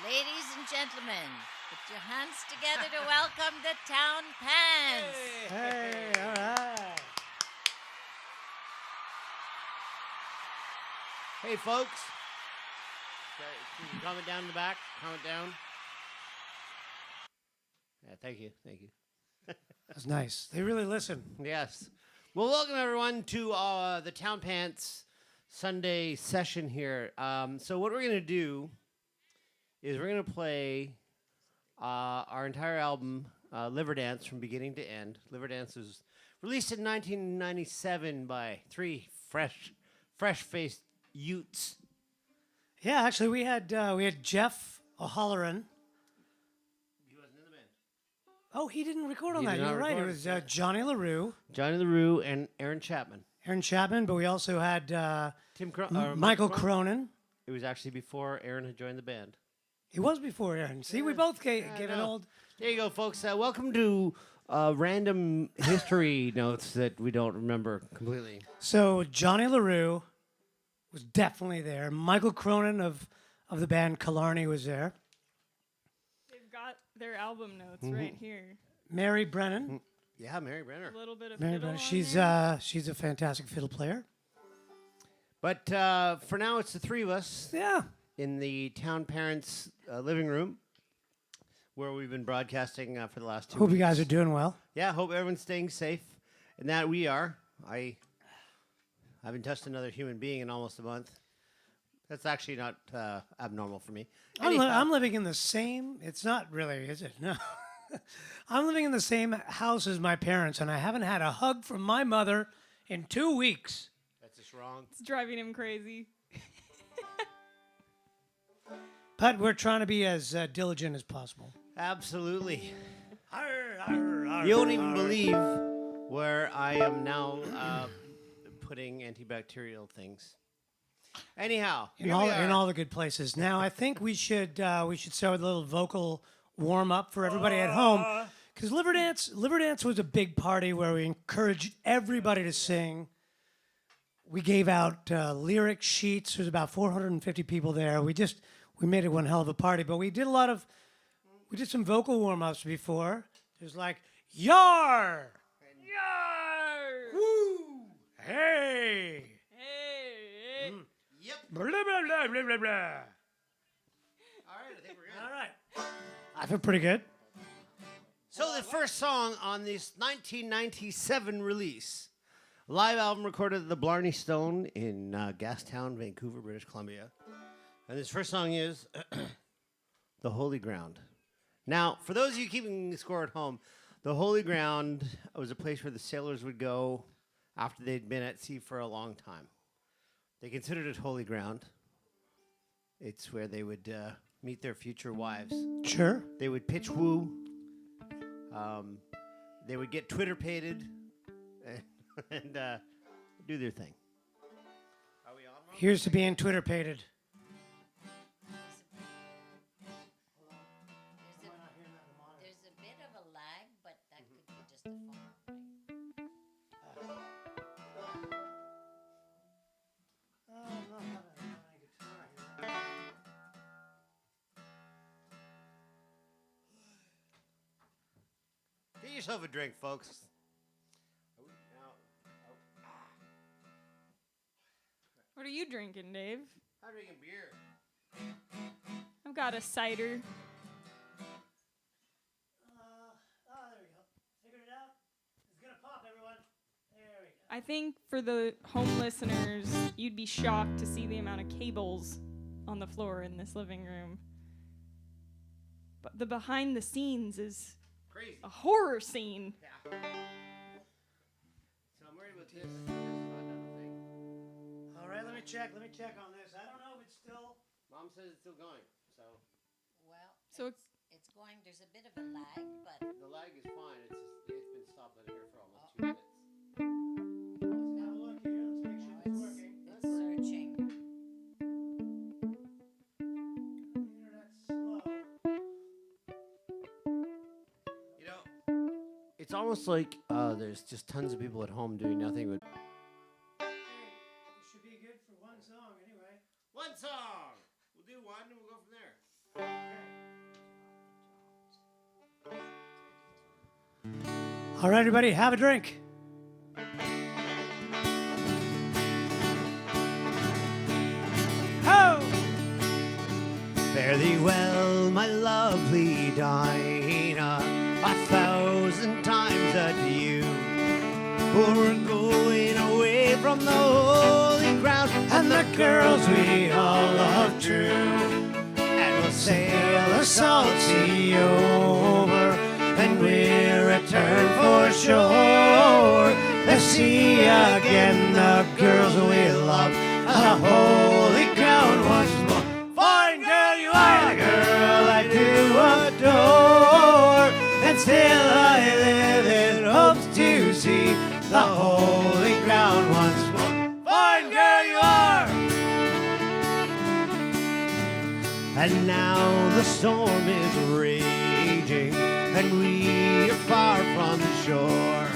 Ladies and gentlemen, put your hands together to welcome the Town Pants. Hey, all right. Hey, folks. Can you comment down in the back? Comment down. Yeah, thank you. Thank you. That's nice. They really listen. Yes. Well, welcome, everyone, to the Town Pants Sunday session here. So what we're going to do is we're going to play our entire album, Liverdance, from beginning to end. Liverdance was released in 1997 by three fresh-faced Utes. Yeah, actually, we had Jeff O'Halloran. He wasn't in the band. Oh, he didn't record on He that. did not You're right. It record was it. Johnny LaRue, Johnny LaRue and Aaron Chapman. but we also had Michael Cronin. It was actually before Aaron had joined the band. It was before Aaron. See, we both gave an old. There you go, folks. Welcome to random history notes that we don't remember completely. So Johnny LaRue was definitely there. Michael Cronin of the band Blarney was there. They've got their album notes right here. Mary Brennan. Yeah, Mary Brenner. A little bit of Mary fiddle Brennan. on She's a fantastic fiddle player. But for now, it's the three of us Yeah. in the Town Parents living room, where we've been broadcasting for the last 2 Hope weeks. you guys are doing well. Yeah, hope everyone's staying safe, and that we are. I haven't touched another human being in almost a month. That's actually not abnormal for me. I'm living in the same. It's not really, is it? No. I'm living in the same house as my parents, and I haven't had a hug from my mother in 2 weeks. That's just wrong. It's driving him crazy. But we're trying to be as diligent as possible. Absolutely. You won't even believe where I am now putting antibacterial things. Anyhow, In all the good places. Now, I think we should start with a little vocal warm up for everybody at home, because Liverdance was a big party where we encouraged everybody to sing. We gave out lyric sheets. There's about 450 people there. We made it one hell of a party, but we did some vocal warm ups before. There's like yar, Yarr! woo, hey. Hey! Yep. Blah, blah, blah, blah, blah, blah. All right, I think we're good. All right. I feel pretty good. So the first song on this 1997 release, a live album recorded at the Blarney Stone in Gastown, Vancouver, British Columbia. And this first song is The Holy Ground. Now, for those of you keeping score at home, the Holy Ground was a place where the sailors would go after they'd been at sea for a long time. They considered it holy ground. It's where they would meet their future wives. Sure. They would pitch woo. They would get Twitter-pated and do their thing. Are we on, Mom? Here's to being Twitter-pated. There's a bit of a lag, but that could be just a phone. Get yourself a drink, folks. What are you drinking, Dave? I'm drinking beer. I've got a cider. There we go. Figured it out. It's gonna pop, everyone. There we go. I think for the home listeners, you'd be shocked to see the amount of cables on the floor in this living room. But the behind the scenes is Crazy. a horror scene. Yeah. So I'm worried about this. This is not another thing. All right, let me check on this. I don't know if it's still. Mom says it's still going. So Well, So it's going. There's a bit of a lag, but the lag is fine. It's been stopped on here for almost 2 minutes. Let's have a look here. Let's make sure it's working. it's searching. Internet's slow. You know, it's It's almost like there's just tons of people at home doing nothing but. Should be good for one song anyway. One song. We'll do one and we'll go from there. All right, everybody, have a drink. Ho! Fare thee well, my lovely Dinah, 1,000 times adieu. For we're going away from the holy ground and the girls we all love true. And we'll sail the salt sea over, and we'll return for shore. Let's see again the girls we love, the holy ground once more. Fine girl, you are the girl I do adore, and still I live in hopes to see the holy ground once more. Fine girl, you are. And now the storm is raging, and we are far from the shore.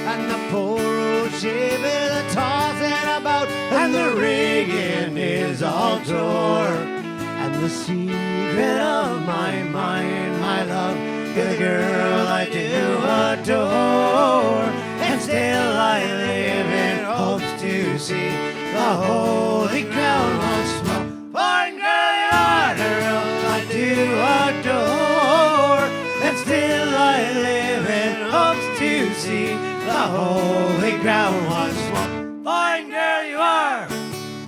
And the poor old ship is tossing about, and the rigging is all tore. And the secret of my mind, my love, is the girl I do adore. And still I live in hopes to see the holy ground once more. Fine girl, you are the girl I do adore. And still I live in hopes to see the holy ground once more. Fine girl, you are.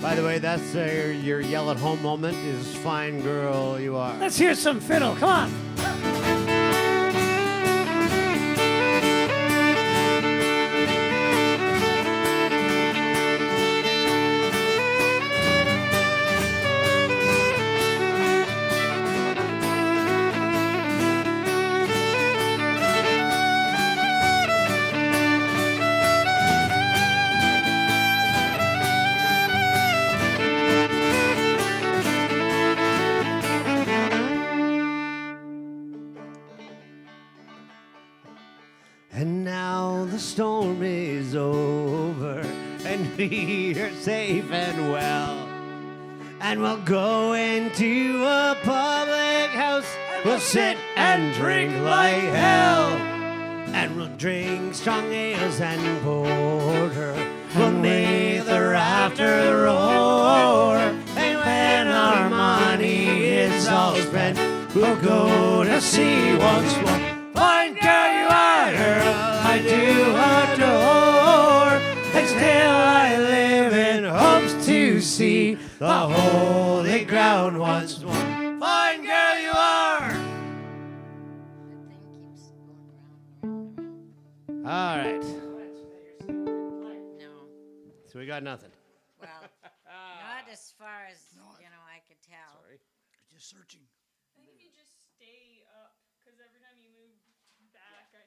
By the way, that's your yell at home moment is fine girl, you are. Let's hear some fiddle. Come on. And now the storm is over, and we are safe and well. And we'll go into a public house, we'll sit and drink like hell. And we'll drink strong ales and porter, we'll make the rafter roar. And when our money is all spent, we'll go to sea once more. Fine girl, you are, girl I do adore, and still I live in hopes to see the holy ground once more. Fine girl, you are. The thing keeps going round. All right, No. so we got nothing. Well, not as far as, I could tell. Just searching. I think if you just stay up, because every time you move back, I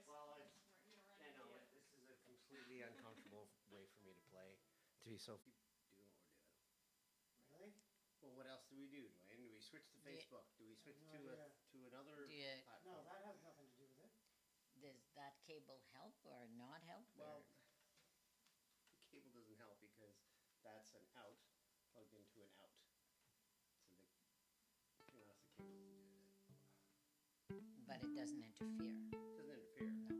This is a completely uncomfortable way for me to play. To be so doing what we're doing. Really? Well, what else do we do, Dwayne? Do we switch to Facebook? Do we switch to another? Do you- No, that has nothing to do with it. Does that cable help or not help? Well, the cable doesn't help because that's an out plugged into an out. So the cable doesn't do it. But it doesn't interfere. It doesn't interfere. No.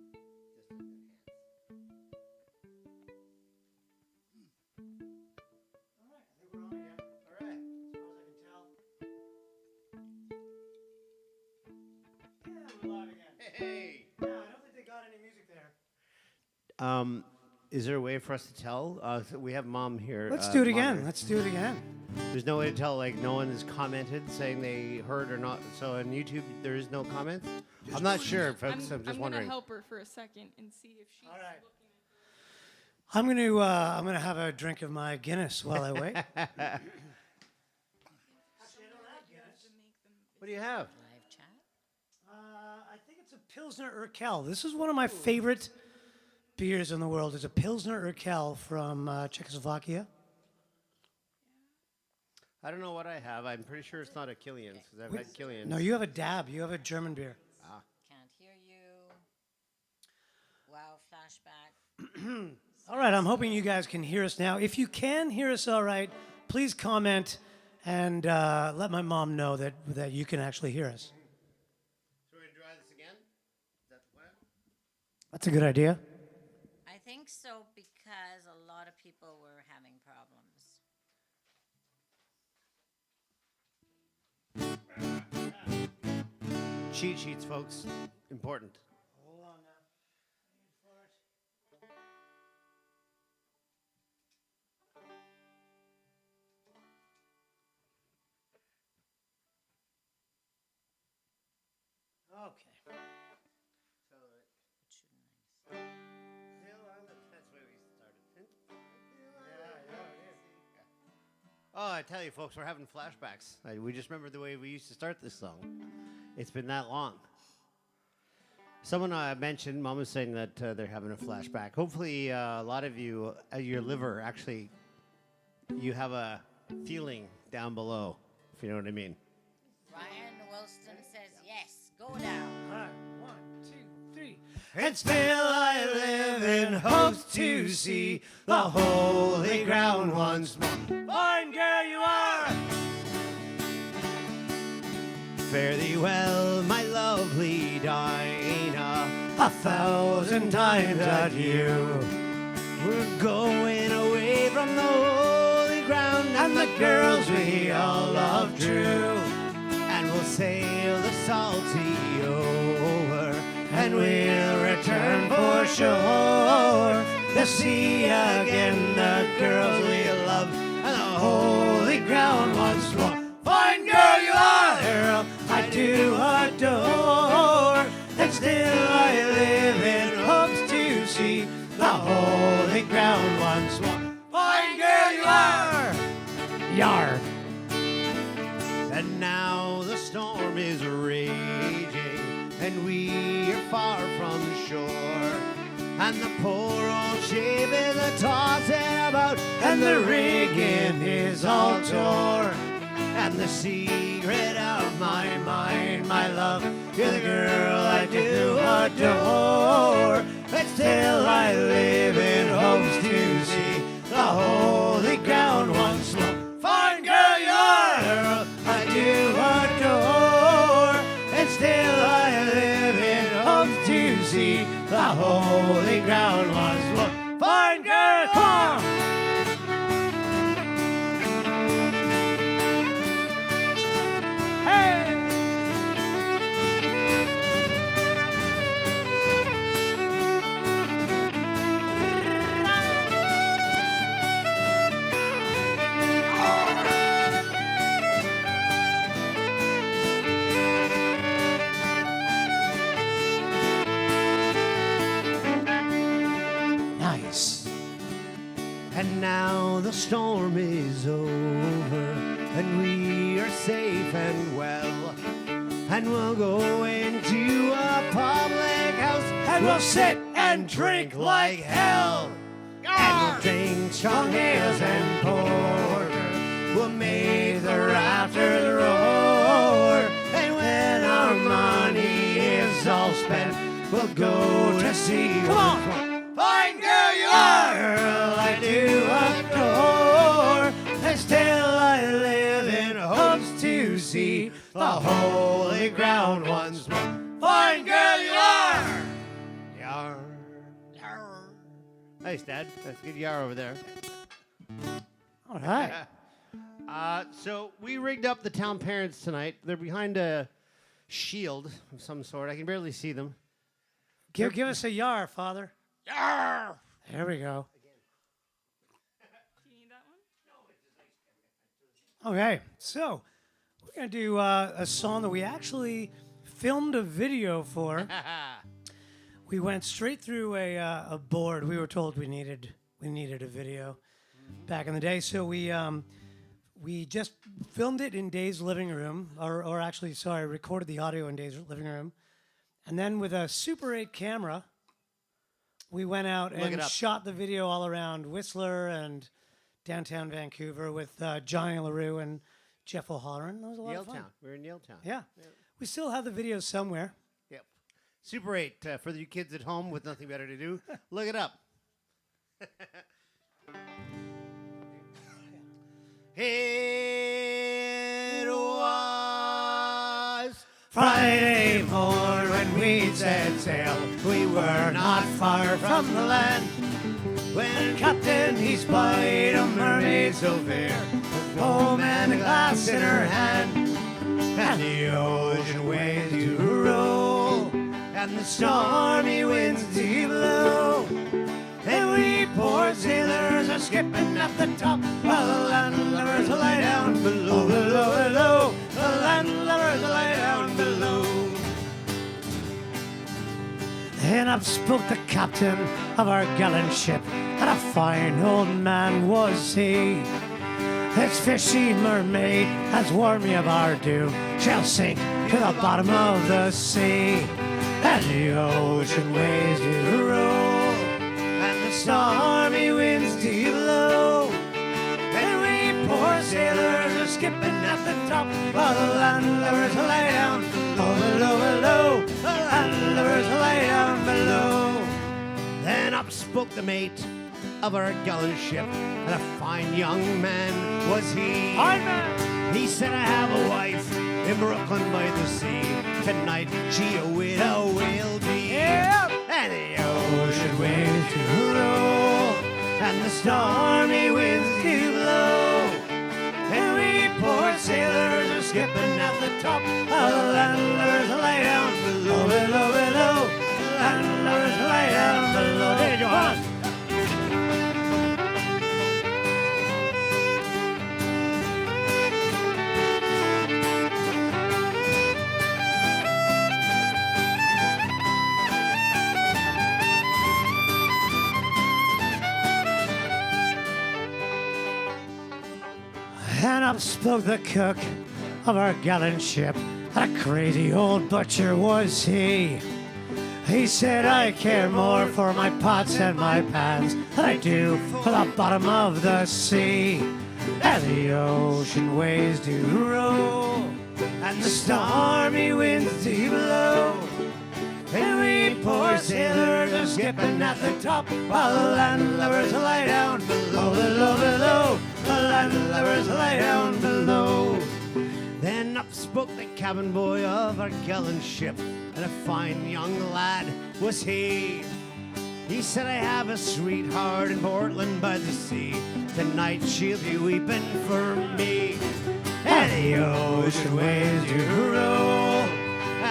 Just doesn't enhance. All right, I think we're on again. All right. As far as I can tell. Yeah, we're live again. Hey. Yeah, I don't think they got any music there. Is there a way for us to tell? So we have Mom here. Let's do it again. monitoring. Let's do it again. There's no way to tell, like, no one has commented saying they heard or not. So on YouTube, there is no comments? I'm not sure, folks. I'm just I'm wondering. gonna help her for a second and see if she's All right. looking at I'm gonna have a drink of my Guinness while I wait. What do you have? Live chat? I think it's a Pilsner Urquell. This is one of my favorite beers in the world. It's a Pilsner Urquell from Czechoslovakia. I don't know what I have. I'm pretty sure it's not a Killian's because I've had Killian's. No, you have a Dab. You have a German beer. Can't hear you. flashback. All right, I'm hoping you guys can hear us now. If you can hear us all right, please comment and let my mom know that you can actually hear us. So we're going to try this again? Is that the plan? That's a good idea. I think so because a lot of people were having problems. Cheat sheets, folks. Important. Hold on now. Okay. So, It shouldn't that's where we started. Oh, I tell you, folks, we're having flashbacks. We just remember the way we used to start this song. It's been that long. Someone mentioned, Mom was saying that they're having a flashback. Hopefully, a lot of you, your liver, actually, you have a feeling down below, if you know what I mean. Ryan Wilson says yes. Go down. All right, 1, 2, 3. And still I live in hopes to see the holy ground once more. Fine girl you are. Fare thee well, my lovely Dinah. 1,000 times adieu. We're going away from the holy ground And the girls we all love true. and we'll sail the salty over, And we'll return for sure to see again the girls we love and the holy ground once more. Fine girl you are, girl I do adore, and still I live in hopes to see the holy ground once more. Fine girl you are, yar. and now the storm is raging, and we are far from shore, and the poor old ship is a tossing about, And the rigging is all torn. and the secret of my mind, My love, you're the girl I do adore, but still I live in hopes to see the holy ground once more. Fine girl you are, girl I do adore, and still I live in hopes to see the holy ground once more. Fine girl, come on! Hey! Nice. and now the storm is over, and we are safe and well, and we'll go into a public house, And we'll sit and drink like hell. and we'll drink strong ales and porter. We'll make the rafters roar. And when our money is all spent, we'll go to see. Come on! Fine girl you are, girl I do adore, and still I live in hopes to see the holy ground once more. Fine girl you are! Yar. Nice, Dad. That's a good yar over there. All right. So we rigged up the town parents tonight. They're behind a shield of some sort. I can barely see them. Give us a yar, Father. Yar! There we go. Do you need that one? Okay, so we're going to do a song that we actually filmed a video for. We went straight through a board. We were told we needed a video back in the day, so we just filmed it in Dave's living room, or actually, sorry, recorded the audio in Dave's living room, and then with a Super 8 camera, we went out Look it and up. shot the video all around Whistler and downtown Vancouver with Johnny LaRue and Jeff O'Halloran. That was a lot of fun. Yaletown. We're in Yaletown. Yeah. We still have the videos somewhere. Yep. Super 8, for you kids at home with nothing better to do, look it up. It was Friday morn when we set sail. We were not far from the land. When Captain he spied a mermaid so fair, with foam and a glass in her hand. And the ocean waves do roll, and the stormy winds do blow. And we poor sailors are skipping at the top, while the landlubbers lie down below, below, below. The landlubbers lie down below. Then up spoke the captain of our gallant ship, and a fine old man was he. This fishy mermaid has warned me of our doom, shall sink to the bottom of the sea. And the ocean waves do roll, and the stormy winds do blow. And we poor sailors are skipping at the top, while the landlubbers lie down below, below, below. The landlubbers lie down below. Then up spoke the mate of our gallant ship, and a fine young man was he. He said, I have a wife in Brooklyn by the sea. Tonight she a widow will be. And the ocean waves do roll, and the stormy winds do blow. And we poor sailors are skipping at the top, while the landlubbers lie down below, below, below. The landlubbers lie down below. There you are. And up spoke the cook of our gallant ship, and a crazy old butcher was he. He said, I care more for my pots and my pans than I do for the bottom of the sea. And the ocean waves do roll, and the stormy winds do blow. And we poor sailors are skipping at the top, while the landlubbers lie down below, below, below. The landlubbers lie down below. Then up spoke the cabin boy of our gallant ship, and a fine young lad was he. He said, I have a sweetheart in Portland by the sea. Tonight she'll be weeping for me. And the ocean waves do roll,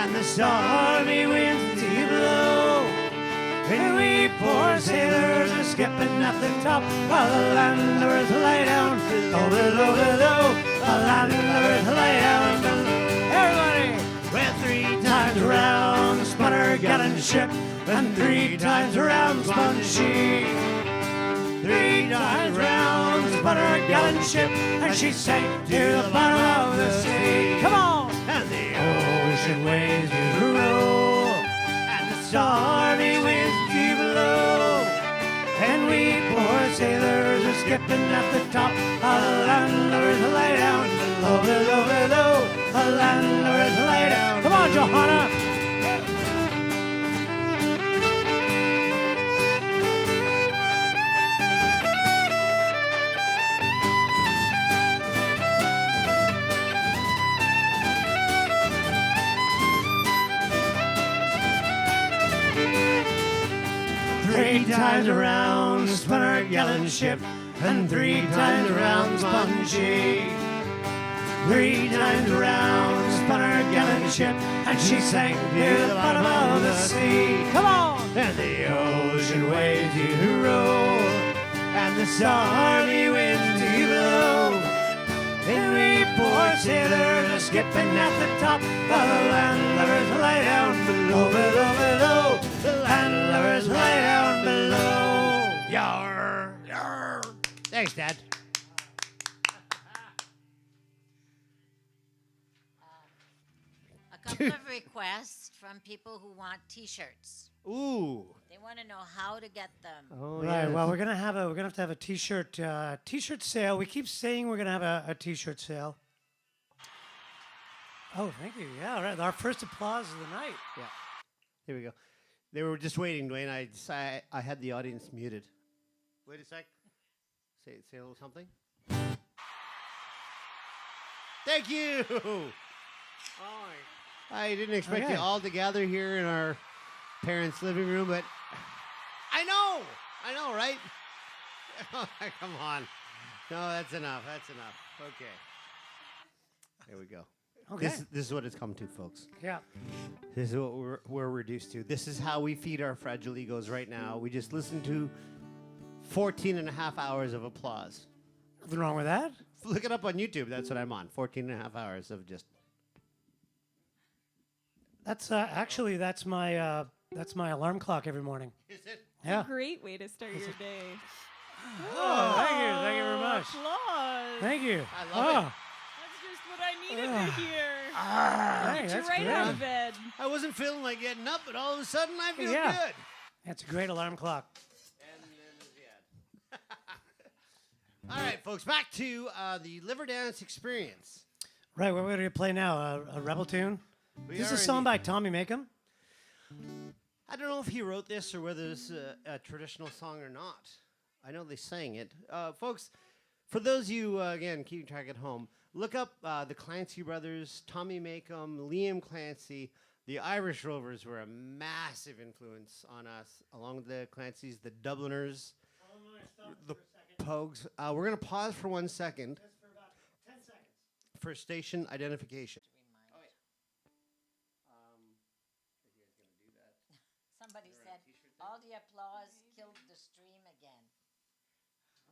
And the stormy winds do blow. and we poor sailors are skipping at the top, while the landlubbers lie down below, below, below. The landlubbers lie down below. Everybody! Well, 3 Times round spun our gallant ship, and 3 times round spun she. 3 times round spun our gallant ship, and she sank to the bottom of the sea. Come on! And the Ocean waves do roll, and the stormy winds do blow. And we poor sailors are skipping at the top, while the landlubbers lie down below, below, below. The landlubbers lie down. Come on, Johanna! 3 times around spun our gallant ship, and 3 times around spun she. 3 times around spun our gallant ship, and she sank near the bottom of the sea. Come on! And the ocean waves do roll, and the stormy winds do blow. And we poor sailors are skipping at the top, while the landlubbers lie down below, below, below. The landlubbers lie down below. Yar, yar. Thanks, Dad. A couple of requests from people who want T-shirts. Ooh. They want to know how to get them. Oh, Right. Well, we're gonna have to have a t-shirt sale. We keep saying we're gonna have a t-shirt sale. Oh, thank you. Yeah, all right. Our first applause of the night. Yeah. There we go. They were just waiting, Dwayne. I had the audience muted. Wait a sec. Say a little something. Thank you. I didn't expect you all to gather here in our parents' living room, but I know, right? Come on. No, that's enough. Okay. There we go. Okay. This is what it's come to, folks. Yeah. This is what we're reduced to. This is how we feed our fragile egos right now. We just listen to 14 and a half hours of applause. Nothing wrong with that. Look it up on YouTube. That's what I'm on. 14 and a half hours of just... That's actually that's my alarm clock every morning. Is it? Yeah. Great way to start your day. Oh, thank you very much. Applause. Thank you. I love it. That's just what I needed to hear. Hey, Get you that's right great. out of bed. I wasn't feeling like getting up, but all of a sudden I feel Yeah. good. That's a great alarm clock. And then the ad. All right, folks, back to the Liverdance experience. Right, what we're going to play now? A rebel tune? We This is are a song indeed- by Tommy Makem. I don't know if he wrote this or whether this is a traditional song or not. I know they sang it. Folks, for those of you, again, keeping track at home, look up the Clancy brothers, Tommy Makem, Liam Clancy. The Irish Rovers were a massive influence on us, along with the Clancys, the Dubliners, the Pogues. We're going to pause for 1 second. For about 10 seconds. For station identification. Somebody said, all the applause killed the stream again.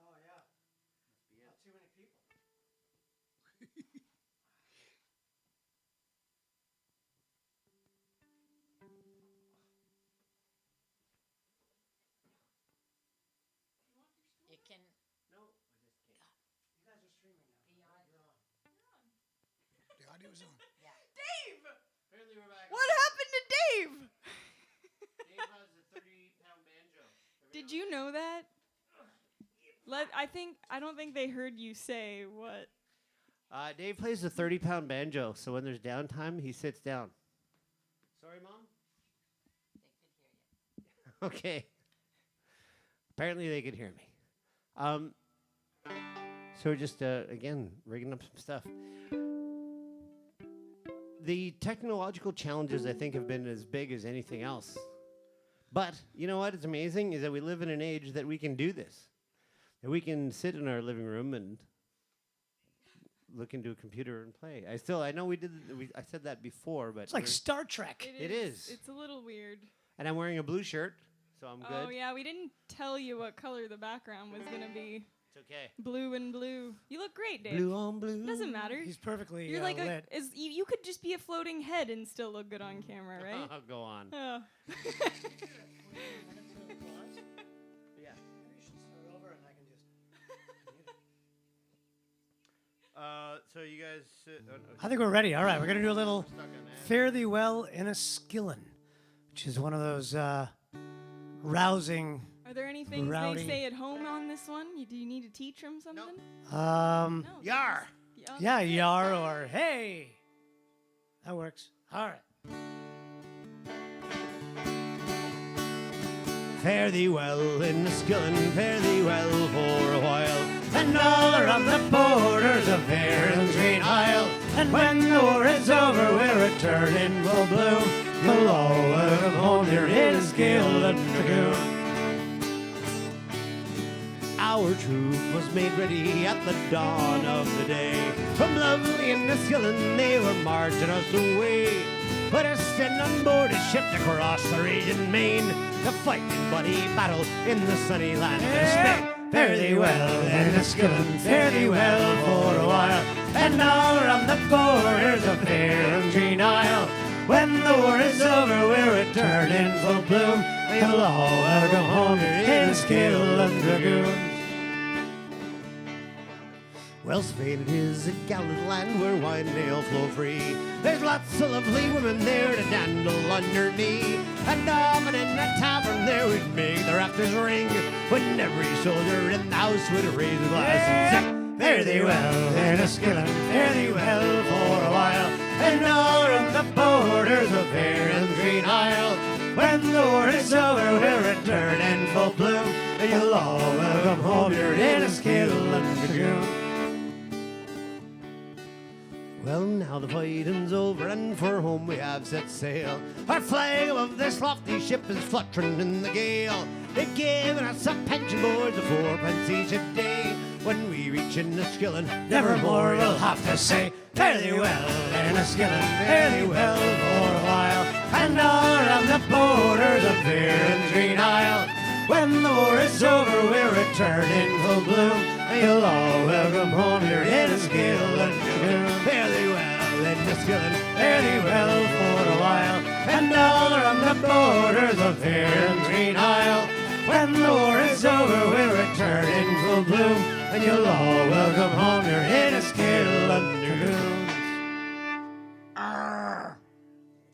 Oh, yeah. Not too many people. You can No, I just can't. You guys are streaming now. be on. The audio's on. Dave! Apparently we're back. What happened to Dave? Dave has a 30-pound banjo. Did you know that? I don't think they heard you say what. Dave plays a 30-pound banjo, so when there's downtime, he sits down. Sorry, Mom? They could hear you. Okay. Apparently they could hear me. So we're just, again, rigging up some stuff. The technological challenges, I think, have been as big as anything else. But you know what is amazing is that we live in an age that we can do this. That we can sit in our living room and look into a computer and play. I know I said that before, but It's like Star Trek. It is. It's a little weird. and I'm wearing a blue shirt, so I'm good. Oh yeah, we didn't tell you what color the background was gonna be. It's okay. Blue and blue. You look great, Dave. Blue on blue. Doesn't matter. He's perfectly You're like lit. you could just be a floating head and still look good on camera, right? I'll go on. Oh. Yeah. So you guys. I think we're ready. All right, we're gonna do a little Stuck on that. "Fare Thee Well in a Skillin'," which is one of those rousing. Are there any things Rowdy. they say at home on this one? Do you need to teach them something? Um, No. Yar. yeah, yar or hey. That works. All right. Fare thee well in the skillin', fare thee well for a while. And all around the borders of Erin's green isle. And when the war is over, we'll return in full bloom. The law of home here is Guild and Dragoon. Our troop was made ready at the dawn of the day. From lovely Enniskillen they were marching us away. Put us stand on board a ship to cross the raging main, to fight in bloody battle in the sunny land of Spain. Fare thee well in a skillin', fare thee well for a while. And all around the borders of Erin's green isle. When the war is over, we'll return in full bloom. We'll all welcome home here in Skill and Dragoons. Well, Spain is a gallant land where wine and ale flow free. There's lots of lovely women there to dandle on your knee. And often in a tavern there we'd make the rafters ring, when every soldier in the house would raise a glass and sing. Fare thee well in a skillin', fare thee well for a while. And all around the borders of Erin's green isle. When the war is over, we'll return in full bloom, and you'll all welcome home your Enniskillen Dragoon. Well, now the fighting's over and for home we have set sail. Our flag above this lofty ship is fluttering in the gale. They've given us a pension, boys, of 4 each a day. When we reach Enniskillen, Nevermore we'll have to say, fare thee well, Enniskillen, fare thee well for a while, and all around the borders of Fearon's Green Isle. When the war is over, we'll return in full bloom, and you'll all welcome home your Enniskillen Dragoon. fare thee well, Enniskillen, Fare thee well for a while, and all around the borders of Fearon's Green Isle. When the war is over, we'll return in full bloom, and you'll all welcome home your Enniskillen Dragoons. Arr.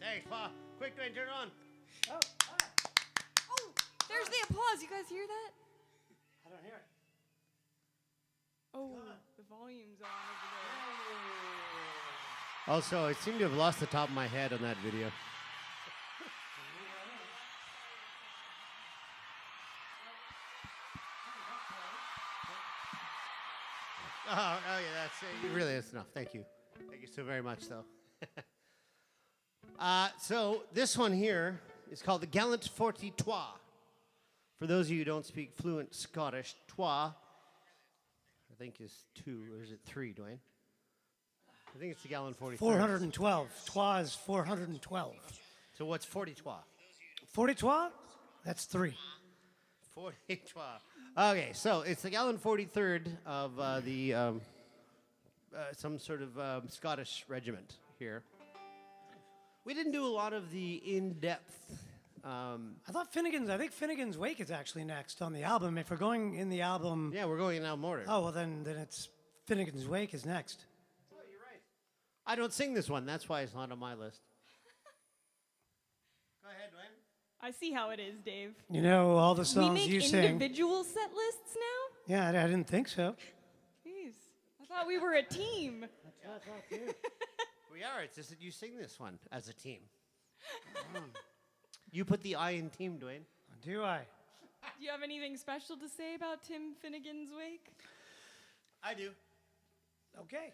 Thanks, Pa. Quick, Dwayne, turn it on. Oh, there's the applause. You guys hear that? I don't hear it. Oh, the volume's on over Also, I seem to have lost the top of my head on that video. Oh, yeah, that's really that's enough. Thank you. Thank you so very much, though. So this one here is called the Gallant 43. For those of you who don't speak fluent Scottish, trois, I think is 2, or is it 3, Dwayne? I think it's the Gallant 43. 412. Twa is 412. So what's 43? 43? That's 3. 43. Okay, so it's the Gallant 43rd of some sort of Scottish regiment here. We didn't do a lot of the in-depth. I think Finnegan's Wake is actually next on the album. If we're going in the album. Yeah, we're going in album order. Oh, well, then it's Finnegan's Wake is next. Oh, you're right. I don't sing this one. That's why it's not on my list. Go ahead, Dwayne. I see how it is, Dave. You know all the We songs make you sing. individual set lists now? Yeah, I didn't think so. Jeez. I thought we were a team. We are. It's just that you sing this one as a team. You put the I in team, Dwayne. Do I? Do you have anything special to say about Tim Finnegan's Wake? I do. Okay.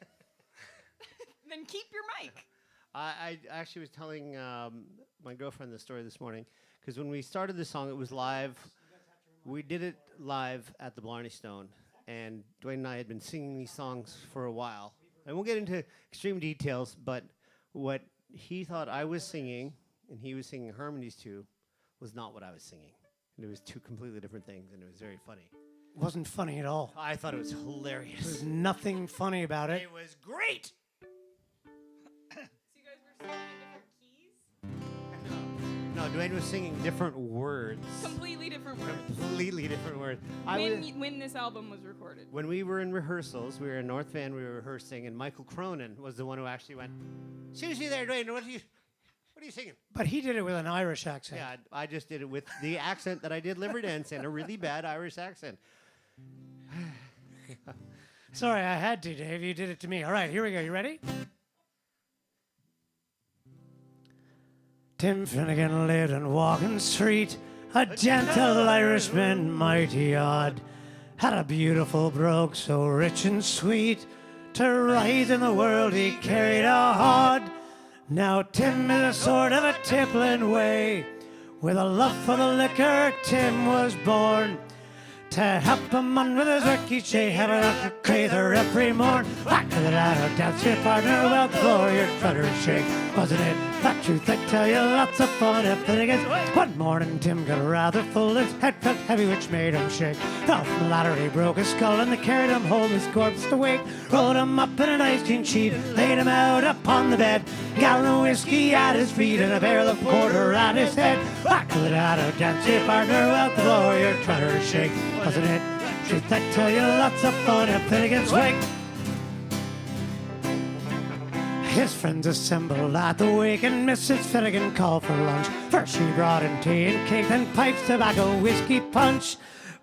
Then keep your mic. I actually was telling my girlfriend this story this morning because when we started this song, it was live. We did it live at the Blarney Stone, and Dwayne and I had been singing these songs for a while. And we'll get into extreme details, but what he thought I was singing and he was singing harmonies to was not what I was singing. And it was 2 completely different things, and it was very funny. Wasn't funny at all. I thought it was hilarious. There's nothing funny about it. It was great. So you guys were singing in different keys? No, Dwayne was singing different words. Completely different words. Completely different words. When this album was recorded. When we were in rehearsals, we were in North Van, we were rehearsing, and Michael Cronin was the one who actually went, "Seriously there, Dwayne, what are you singing?" But he did it with an Irish accent. Yeah, I just did it with the accent that I did Liverdance in, a really bad Irish accent. Sorry, I had to, Dave. You did it to me. All right, here we go. You ready? Tim Finnegan lived in Walking Street, a gentle Irishman, mighty odd. Had a beautiful brogue, so rich and sweet. To rise in the world he carried a hod. Now Tim is a sort of a tippling way. With a love for the liquor, Tim was born. To help a man with his work each day, having a crather every morn. Back to the ladder, dance your partner, well, floor your treader shake. Wasn't it the truth? I tell you, lots of fun if it gets. One morning, Tim got rather full, his head felt heavy, which made him shake. Fell from the ladder, he broke his skull, and they carried him home, his corpse to wake. Rolled him up in a nice clean sheet, laid him out upon the bed. Gallon of whiskey at his feet, and a barrel of porter at his head. Back to the ladder, dance your partner, well, floor your treader shake. Wasn't it truth? I tell you, lots of fun at Finnegan's Wake. His friends assembled at the wake, and Mrs. Finnegan called for lunch. First she brought in tea and cake, then pipes, tobacco, whiskey, punch.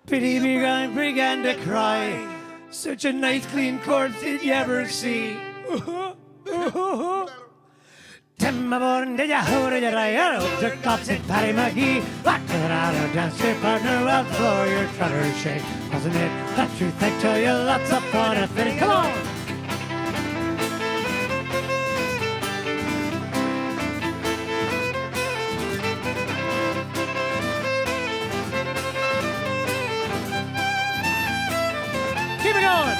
Biddy began to cry. Such a nice clean corpse did you ever see? Tim aboard, did ya hold it, I took off said Patty McGee. Rock to the out of dance, your partner, well, the floor, your trotter shake. Wasn't it the truth? I tell you, lots of fun if it. Come on! Keep it going!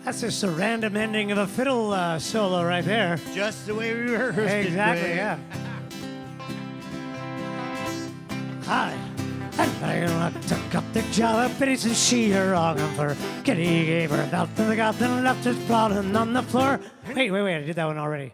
That's just a random ending of a fiddle solo right there. Just the way we rehearsed it. Exactly, Greg. yeah. Hi. And I took up the job of pities and she her wrong for Kitty gave her a belt and the got and left us sprawling on the floor. Wait, I did that one already.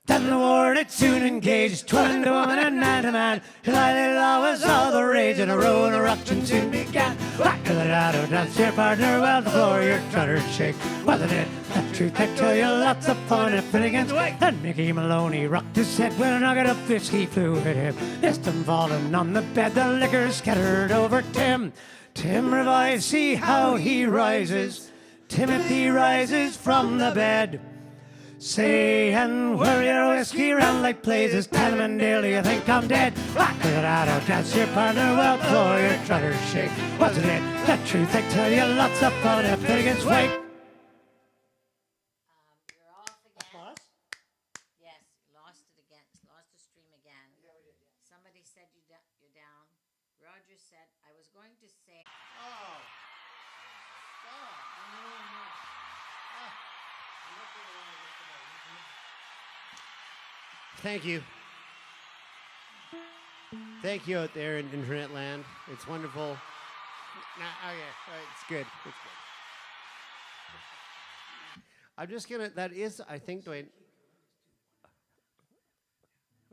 Then the war it soon engaged, 12 to woman and 9 to man. His lively law was all the rage, and a row and eruption soon began. Whack to the dado, dance your partner, well the floor your trotter shake. Wasn't it the truth? I tell you, lots of fun if it against. Then Mickey Maloney rocked his head when a nugget of whiskey flew at him. Missed him falling on the bed, the liquor scattered over Tim. Tim revives, see how he rises. Timothy rises from the bed. Say and whirl your whiskey round like blazes. Tell him and Dale, you think I'm dead? Rock it out, dance your partner, well, floor your trotter shake. Wasn't it the truth? I tell you, lots of fun if it against wake. You're off again. Yes, lost it again. Lost the stream again. Somebody said you're down. Roger said I was going to say. Oh. Thank you. Thank you out there in internet land. It's wonderful. It's good. It's good. I'm just gonna. That is, I think, Dwayne.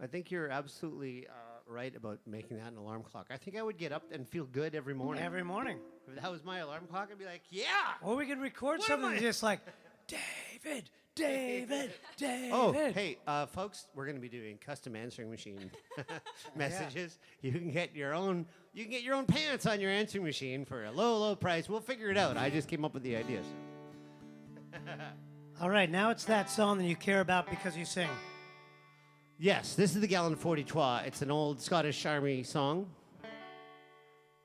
I think you're absolutely right about making that an alarm clock. I think I would get up and feel good every morning. Every morning. If that was my alarm clock, I'd be like, yeah. Or we could record What am something I- just like, David. Oh, hey, folks, we're going to be doing custom answering machine messages. You can get your own. You can get your own pants on your answering machine for a low price. We'll figure it out. I just came up with the idea. So. All right, now it's that song that you care about because you sing. Yes, this is the Gallant 43. It's an old Scottish Army song.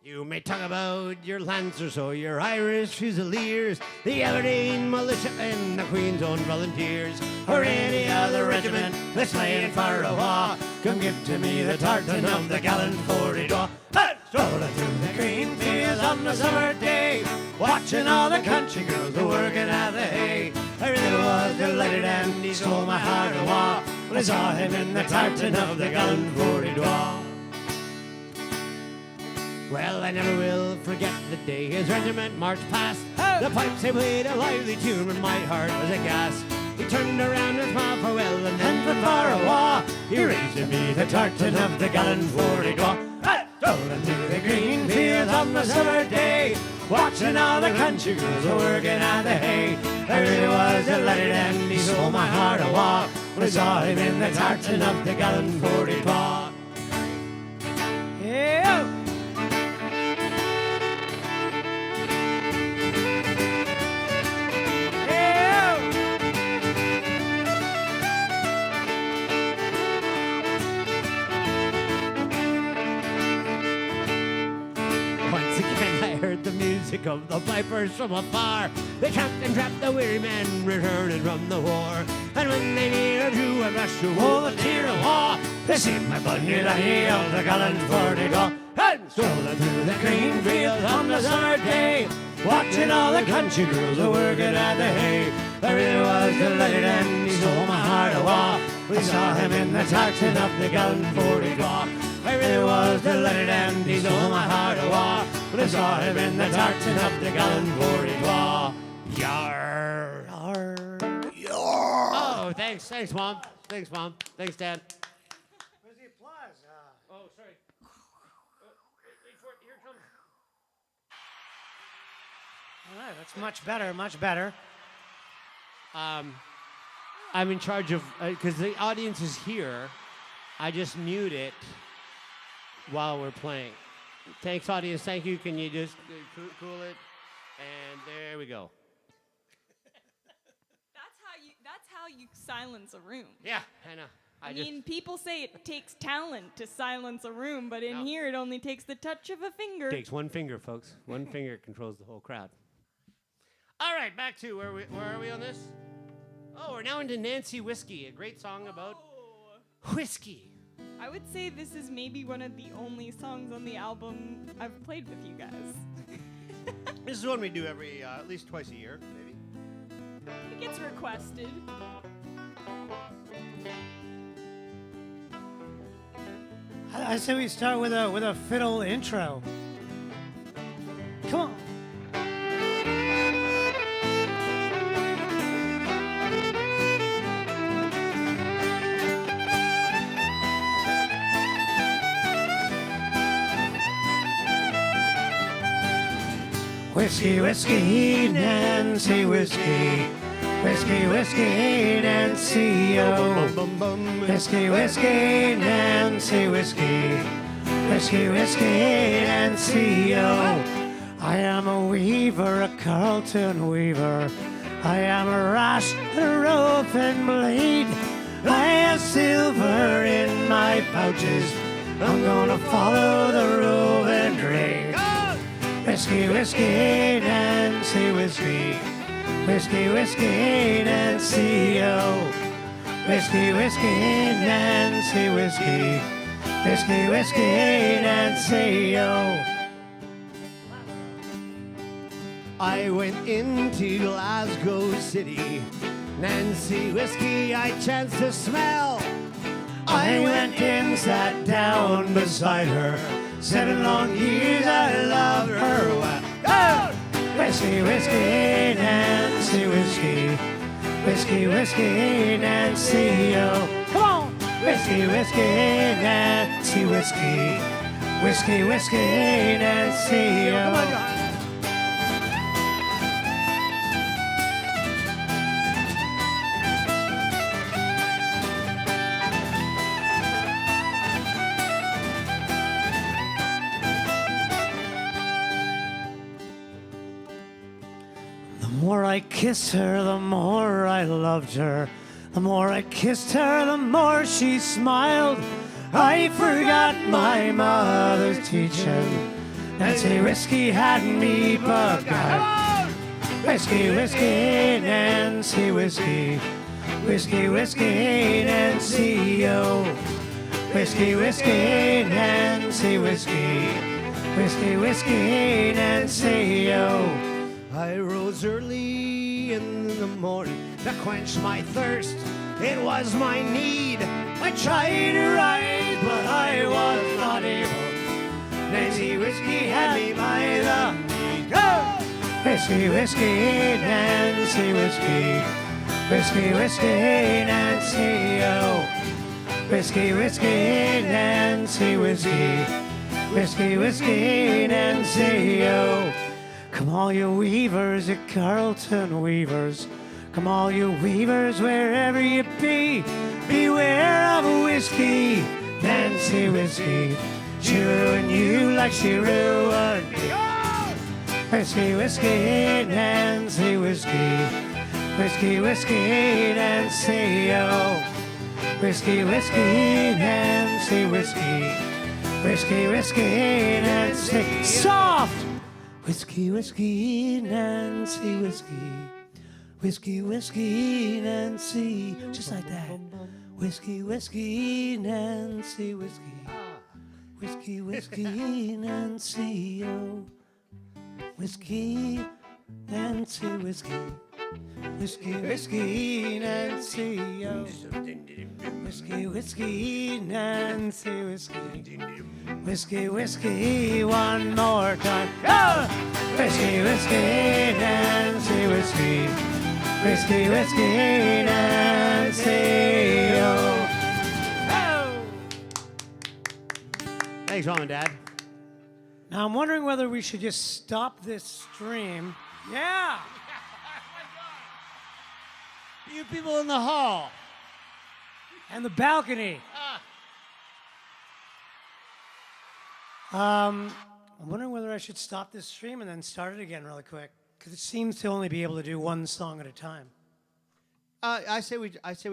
You may talk about your Lancers or your Irish Fusiliers, the Aberdeen Militia and the Queen's Own Volunteers, or any other regiment that's laying for a war. Come give to me the tartan of the Gallant 42. Strolling through the green fields on the summer day, watching all the country girls working at the hay. I really was delighted and he stole my heart away when I saw him in the tartan of the Gallant 42. Well, I never will forget the day his regiment marched past. The pipes they played a lively tune when my heart was aghast. He turned around and smiled farewell and then from far away he raised to me the tartan of the Gallant 42. Strolling through the green fields on the summer day, watching all the country girls working at the hay. I really was delighted and he stole my heart away when I saw him in the tartan of the Gallant 42. Yeah. Of the pipers from afar, they tramped and trapped the weary men returning from the war. And when they near drew a rush to the tear of war, they seemed my bunny lady of the Gallant 42. And strolling through the green fields on the summer day, watching all the country girls working at the hay. I really was delighted and he stole my heart away. We saw him in the tartan of the Gallant 42. I really was delighted and he stole my heart away when I saw him in the tartan of the Gallant 42. Yar. Oh, thanks, Mom. Thanks, Dad. Where's the applause? Oh, sorry. Wait for it. Here it comes. All right, that's much better, much better. I'm in charge of, because the audience is here, I just mute it while we're playing. Thanks, audience. Thank you. Can you just cool it? And there we go. That's how you silence a room. Yeah, I know. I mean, people say it takes talent to silence a room, but in here it only takes the touch of a finger. It takes one finger, folks. One finger controls the whole crowd. All right, back to where are we on this? Oh, we're now into Nancy Whiskey, a great song about whiskey. I would say this is maybe one of the only songs on the album I've played with you guys. This is one we do every, at least twice a year, maybe. It gets requested. I say we start with a fiddle intro. Come on. Whiskey, whiskey, Nancy whiskey. Whiskey, whiskey, Nancy, oh. Whiskey, whiskey, Nancy whiskey. Whiskey, whiskey, Nancy, oh. I am a weaver, a Carlton weaver. I am a rash, a rope and blade. I have silver in my pouches. I'm gonna follow the roving trade. Whiskey, whiskey, Nancy whiskey. Whiskey, whiskey, Nancy, oh. Whiskey, whiskey, Nancy whiskey. Whiskey, whiskey, Nancy, oh. I went into Glasgow City. Nancy whiskey I chanced to smell. I went in, sat down beside her. 7 long years I loved her well. Oh! Whiskey, whiskey, Nancy whiskey. Whiskey, whiskey, Nancy, oh. Come on! Whiskey, whiskey, Nancy whiskey. Whiskey, whiskey, Nancy, oh. Come on, Johanna. The more I kissed her, the more I loved her. The more I kissed her, the more she smiled. I forgot my mother's teaching. Nancy whiskey had me beguiled. Whiskey, whiskey, Nancy whiskey. Whiskey, whiskey, Nancy, oh. Whiskey, whiskey, Nancy whiskey. Whiskey, whiskey, Nancy, oh. I rose early in the morning to quench my thirst. It was my need. I tried to rise, but I was not able. Nancy whiskey had me by the knee. Go! Whiskey, whiskey, Nancy whiskey. Whiskey, whiskey, Nancy, oh. Whiskey, whiskey, Nancy whiskey. Whiskey, whiskey, Nancy, oh. Come all you weavers, you Carlton weavers. Come all you weavers, wherever you be. Beware of whiskey, Nancy whiskey. She ruined you like she ruined me. Whiskey, whiskey, Nancy whiskey. Whiskey, whiskey, Nancy, oh. Whiskey, whiskey, Nancy whiskey. Whiskey, whiskey, Nancy. Soft! Whiskey, whiskey, Nancy whiskey. Whiskey, whiskey, Nancy. Just like that. Whiskey, whiskey, Nancy whiskey. Whiskey, whiskey, Nancy, oh. Whiskey, Nancy whiskey. Whiskey, whiskey, Nancy, oh. Whiskey, whiskey, Nancy whiskey. Whiskey, whiskey, one more time. Oh! Whiskey, whiskey, Nancy whiskey. Whiskey, whiskey, Nancy, oh. Thanks, Mom and Dad. Now I'm wondering whether we should just stop this stream. Yeah. You people in the hall. And the balcony. I'm wondering whether I should stop this stream and then start it again really quick, because it seems to only be able to do one song at a time. I say we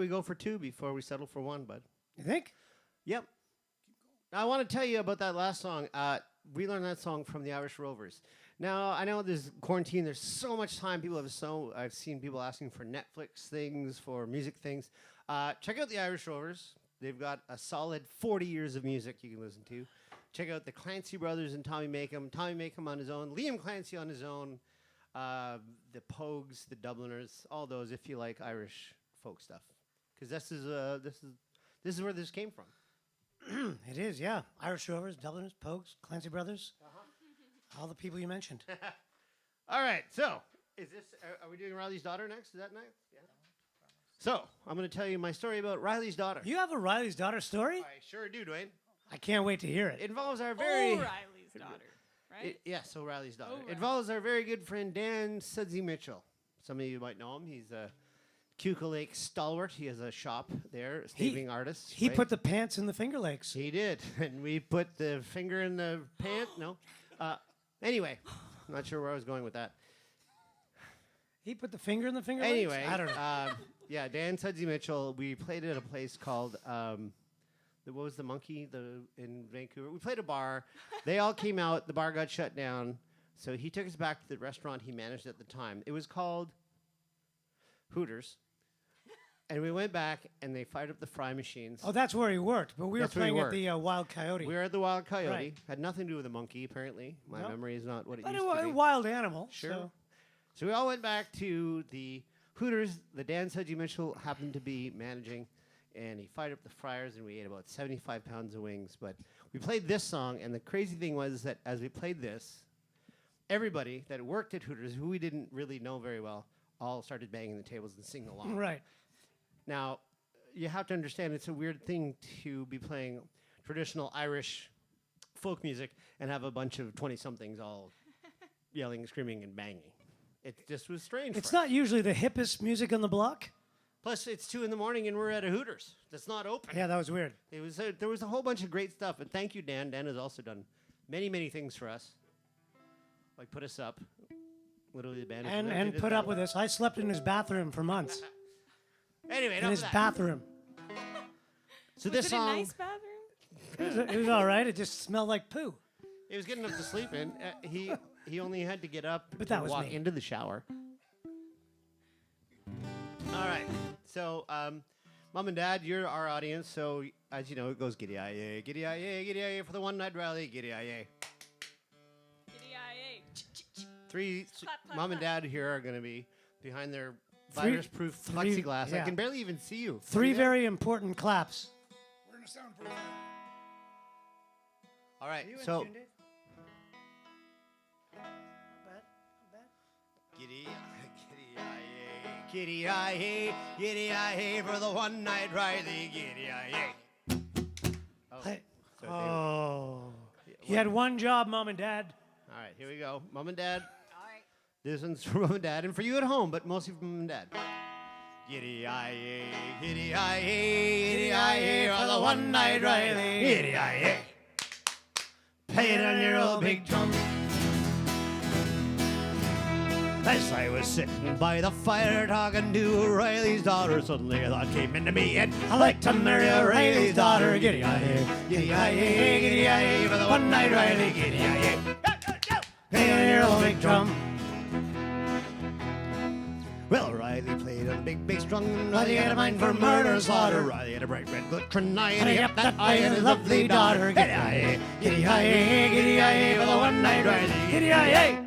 go for two before we settle for one, bud. You think? Yep. I want to tell you about that last song. We learned that song from the Irish Rovers. Now, I know there's quarantine. There's so much time. I've seen people asking for Netflix things, for music things. Check out the Irish Rovers. They've got a solid 40 years of music you can listen to. Check out the Clancy brothers and Tommy Makem. Tommy Makem on his own. Liam Clancy on his own. The Pogues, the Dubliners, all those if you like Irish folk stuff. Because this is where this came from. It is, yeah. Irish Rovers, Dubliners, Pogues, Clancy Brothers. All the people you mentioned. All right, so is this? Are we doing Riley's daughter next? Is that next? Yeah. So I'm going to tell you my story about Riley's daughter. You have a Riley's daughter story? I sure do, Dwayne. I can't wait to hear it. It involves our very O'Reilly's daughter, right? Yes, O'Reilly's daughter. O'Reilly. It involves our very good friend Dan Sudsy Mitchell. Some of you might know him. He's a Keogh Lake stalwart. He has a shop there, a staving artist. He right? put the pants in the Finger Lakes. He did, and we put the finger in the pant. No. Anyway, I'm not sure where I was going with that. He put the finger in the Finger Anyway, Lakes? I don't know. yeah, Dan Sudsy Mitchell. We played at a place called what was the Monkey in Vancouver. We played a bar. They all came out. The bar got shut down. So he took us back to the restaurant he managed at the time. It was called Hooters. And we went back, and they fired up the fry machines. Oh, that's where he worked, but we were That's where he playing at worked. the Wild Coyote. We were at the Wild Coyote. Right. Had nothing to do with the monkey, apparently. My No. memory is not what it But used a to be. wild animal. Sure. So we all went back to the Hooters. The Dan Sudsy Mitchell happened to be managing, and he fired up the fryers, and we ate about 75 pounds of wings. But we played this song, and the crazy thing was that as we played this, everybody that worked at Hooters, who we didn't really know very well, all started banging the tables and singing along. Right. Now, you have to understand it's a weird thing to be playing traditional Irish folk music and have a bunch of 20-somethings all yelling, screaming, and banging. It just was strange. It's for us. not usually the hippest music on the block. Plus, it's 2 a.m. and we're at a Hooters that's not open. Yeah, that was weird. It was there was a whole bunch of great stuff. And thank you, Dan. Dan has also done many, many things for us, like put us up. Literally, the band. And put up with us. I slept in his bathroom for months. Anyway, In enough his of that. bathroom. So Was this it song, a nice bathroom? It was all right. It just smelled like poo. it was good enough to sleep in. He only had to get up But that and was walk me. into the shower. All right. So, Mom and Dad, you're our audience. So, as you know, it goes giddy aye, giddy aye, giddy aye for the one night rally, giddy aye. Three, Clap, clap, Mom and clap. Dad here are going to be behind their Three- virus-proof three- plexiglass. I yeah. can barely even see you. Three See that? very important claps. We're in a soundproof. All right. So, giddy aye, giddy aye, giddy aye for the one night rally, giddy aye. Hey. So Oh. He had one job, Mom and Dad. All right, here we go. Mom and Dad. All right. This one's for Mom and Dad, and for you at home, but mostly for Mom and Dad. Giddy aye, giddy aye, giddy aye, for the one night rally, giddy aye. Play it on your old big drum. As I was sitting by the fire talking to O'Reilly's daughter, suddenly a thought came into me, and I like to marry O'Reilly's daughter. Giddy aye, giddy aye, giddy aye, for the one night rally, giddy aye. Play on your old big drum. Well, Riley played on the big bass drum, and Riley had a mind for murder and slaughter. Riley had a bright red glittering eye, and he kept that eye on his lovely daughter. Giddy aye, giddy aye, giddy aye, for the one night Riley, giddy aye.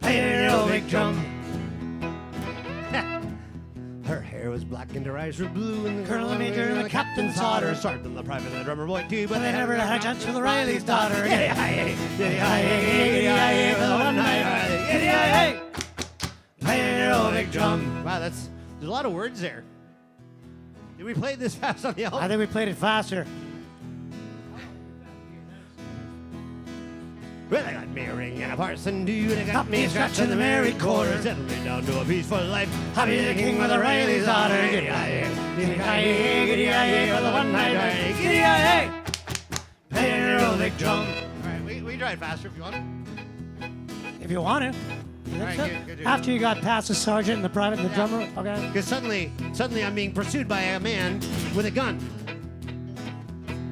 Play on your old big drum. Her hair was black and her eyes were blue, and the colonel, the major, and the captain sought her. Sergeant, the private, and the drummer boy too, but they never had a chance for the Riley's daughter. Giddy aye, giddy aye, giddy aye, for the one night Riley, giddy aye. Play your old big drum. Wow, there's a lot of words there. Did we play this fast on the album? I think we played it faster. Well, I got me a ring and a parson too. They got me scratching the married quarters. Settled me down to a peaceful life. Happy the king with O'Reilly's daughter. Giddy-yi-yi, giddy-yi-yi, giddy-yi-yi, with a one-night ride. Giddy-yi-yi, playing your old big drum. All right, we try it faster if you want. If you want to. All right, good. After you got past the sergeant and the private and the drummer, okay? Because suddenly I'm being pursued by a man with a gun.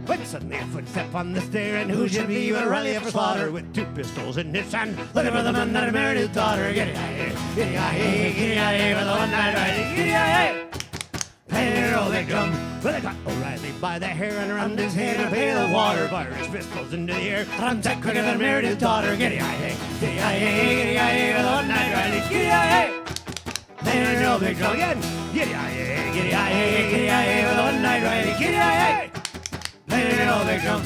But suddenly a footstep on the stair, and who should be but O'Reilly for slaughter with 2 pistols in his hand, looking for the man that had married his daughter. Giddy-yi-yi, giddy-yi-yi, giddy-yi-yi, with a one-night ride. Giddy-yi-yi, playing your old big drum. Well, they got O'Reilly by the hair and around his head a pail of water, fired his pistols into the air. I'm set quicker than married his daughter. Giddy-yi-yi, giddy-yi-yi, giddy-yi-yi, with a one-night ride. Giddy-yi-yi, playing your old big drum again. Giddy-yi-yi, giddy-yi-yi, giddy-yi-yi, with a one-night ride. Giddy-yi-yi, playing your old big drum.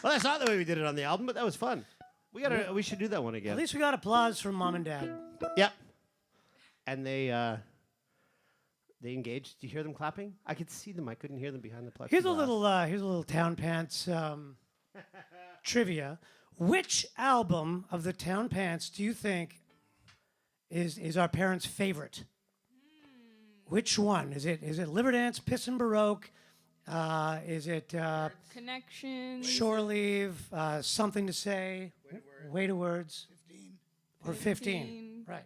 Well, that's not the way we did it on the album, but that was fun. We should do that one again. At least we got applause from Mom and Dad. Yep. And they engaged. Did you hear them clapping? I could see them. I couldn't hear them behind the plexiglass. Here's a little Town Pants trivia. Which album of the Town Pants do you think is our parents' favorite? Which one? Is it Liverdance, Piss and Baroque? Is it Connections. Shore Leave, Something to Say, Way to Words, 15. or 15? Right.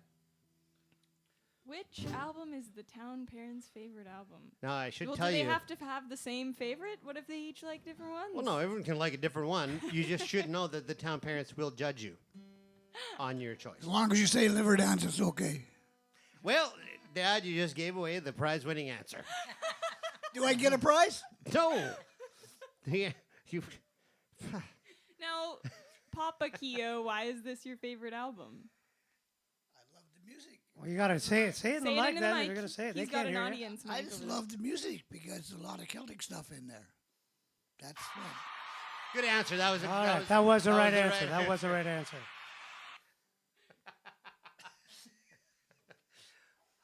Which album is the Town Parents' favorite album? Now, I should Well, tell do they you. have to have the same favorite? What if they each like different ones? Well, no, everyone can like a different one. You just should know that the town parents will judge you on your choice. As long as you say Liverdance, it's okay. Well, Dad, you just gave away the prize-winning answer. Do I get a prize? No. Yeah, you. Now, Papa Keogh, why is this your favorite album? I love the music. Well, you gotta say it. Say it in the mic. into Then the if you're mic. gonna say it. He's They got can't an hear you. audience I mic just over there. love the music because there's a lot of Celtic stuff in there. That's fun. Good answer. That was. All right, that was the right the answer. That was the right answer.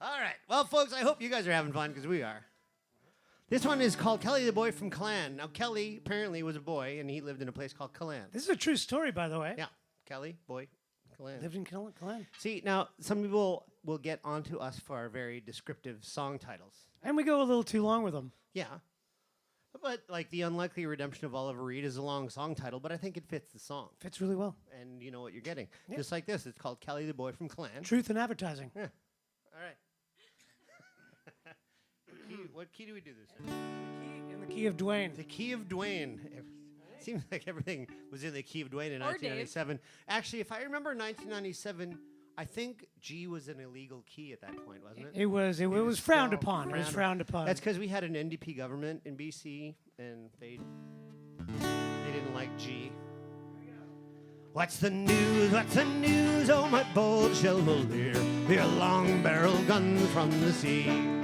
All right. Well, folks, I hope you guys are having fun because we are. This one is called Kelly the Boy from Killaan. Now, Kelly apparently was a boy, and he lived in a place called Killaan. This is a true story, by the way. Yeah, Kelly, boy, Killaan. Lived in Killaan. See, now, some people will get onto us for our very descriptive song titles. And we go a little too long with them. Yeah. But, like, The Unlikely Redemption of Oliver Reed is a long song title, but I think it fits the song. Fits really well. And you know what you're getting. Yeah. Just like this. It's called Kelly the Boy from Killaan. Truth in advertising. Yeah. All right. What key do we do this in? In the key of Dwayne. The key of Dwayne. It seems like everything was in the key of Dwayne in Or 1997. Actually, if I remember 1997, I think G was an illegal key at that point, wasn't it? It was frowned upon. It was frowned upon. That's because we had an NDP government in BC, and they didn't like G. What's the news? What's the news? Oh, my bold shell will leer. Your long-barreled guns from the sea.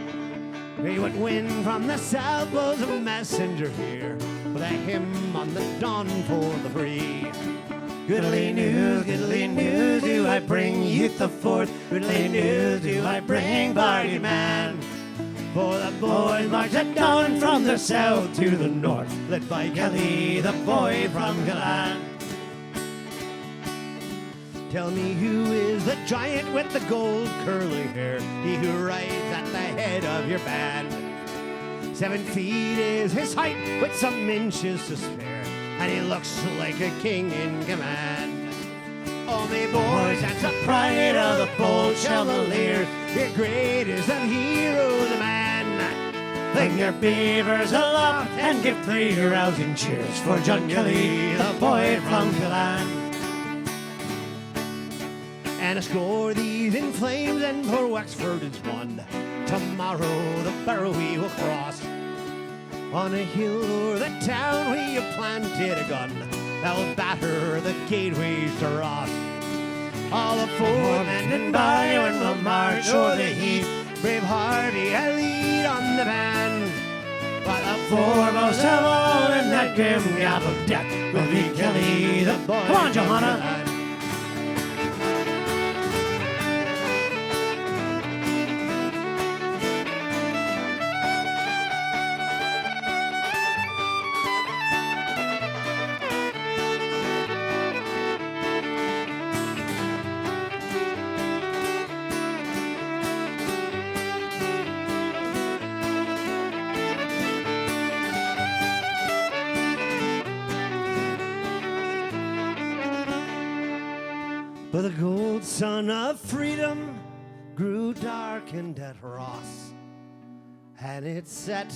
What wind from the south blows a messenger here with a hymn on the dawn for the free. Goodly news, do I bring youth the forth? Goodly news, do I bring party man? For the boys march at dawn from the south to the north, led by Kelly, the boy from Killaan. Tell me who is the giant with the gold curly hair, he who rides at the head of your band. 7 feet is his height with some inches to spare, and he looks like a king in command. Oh, me boys, that's the pride of the bold Chevaliers. Your greatest of heroes, a man. Fling your beavers aloft and give 3 rousing cheers for John Kelly, the boy from Killaan. And a score these in flames, and for Wexford is won. Tomorrow the barrow we will cross. On a hill o'er the town we have planted a gun that will batter the gateways to Ross. All the foremen and byway will march o'er the heath. Brave Harvey a lead on the van. But the foremost of all in that grim gap of death will be Kelly the boy. Come on, Johanna. But the gold sun of freedom grew darkened at Ross, and it set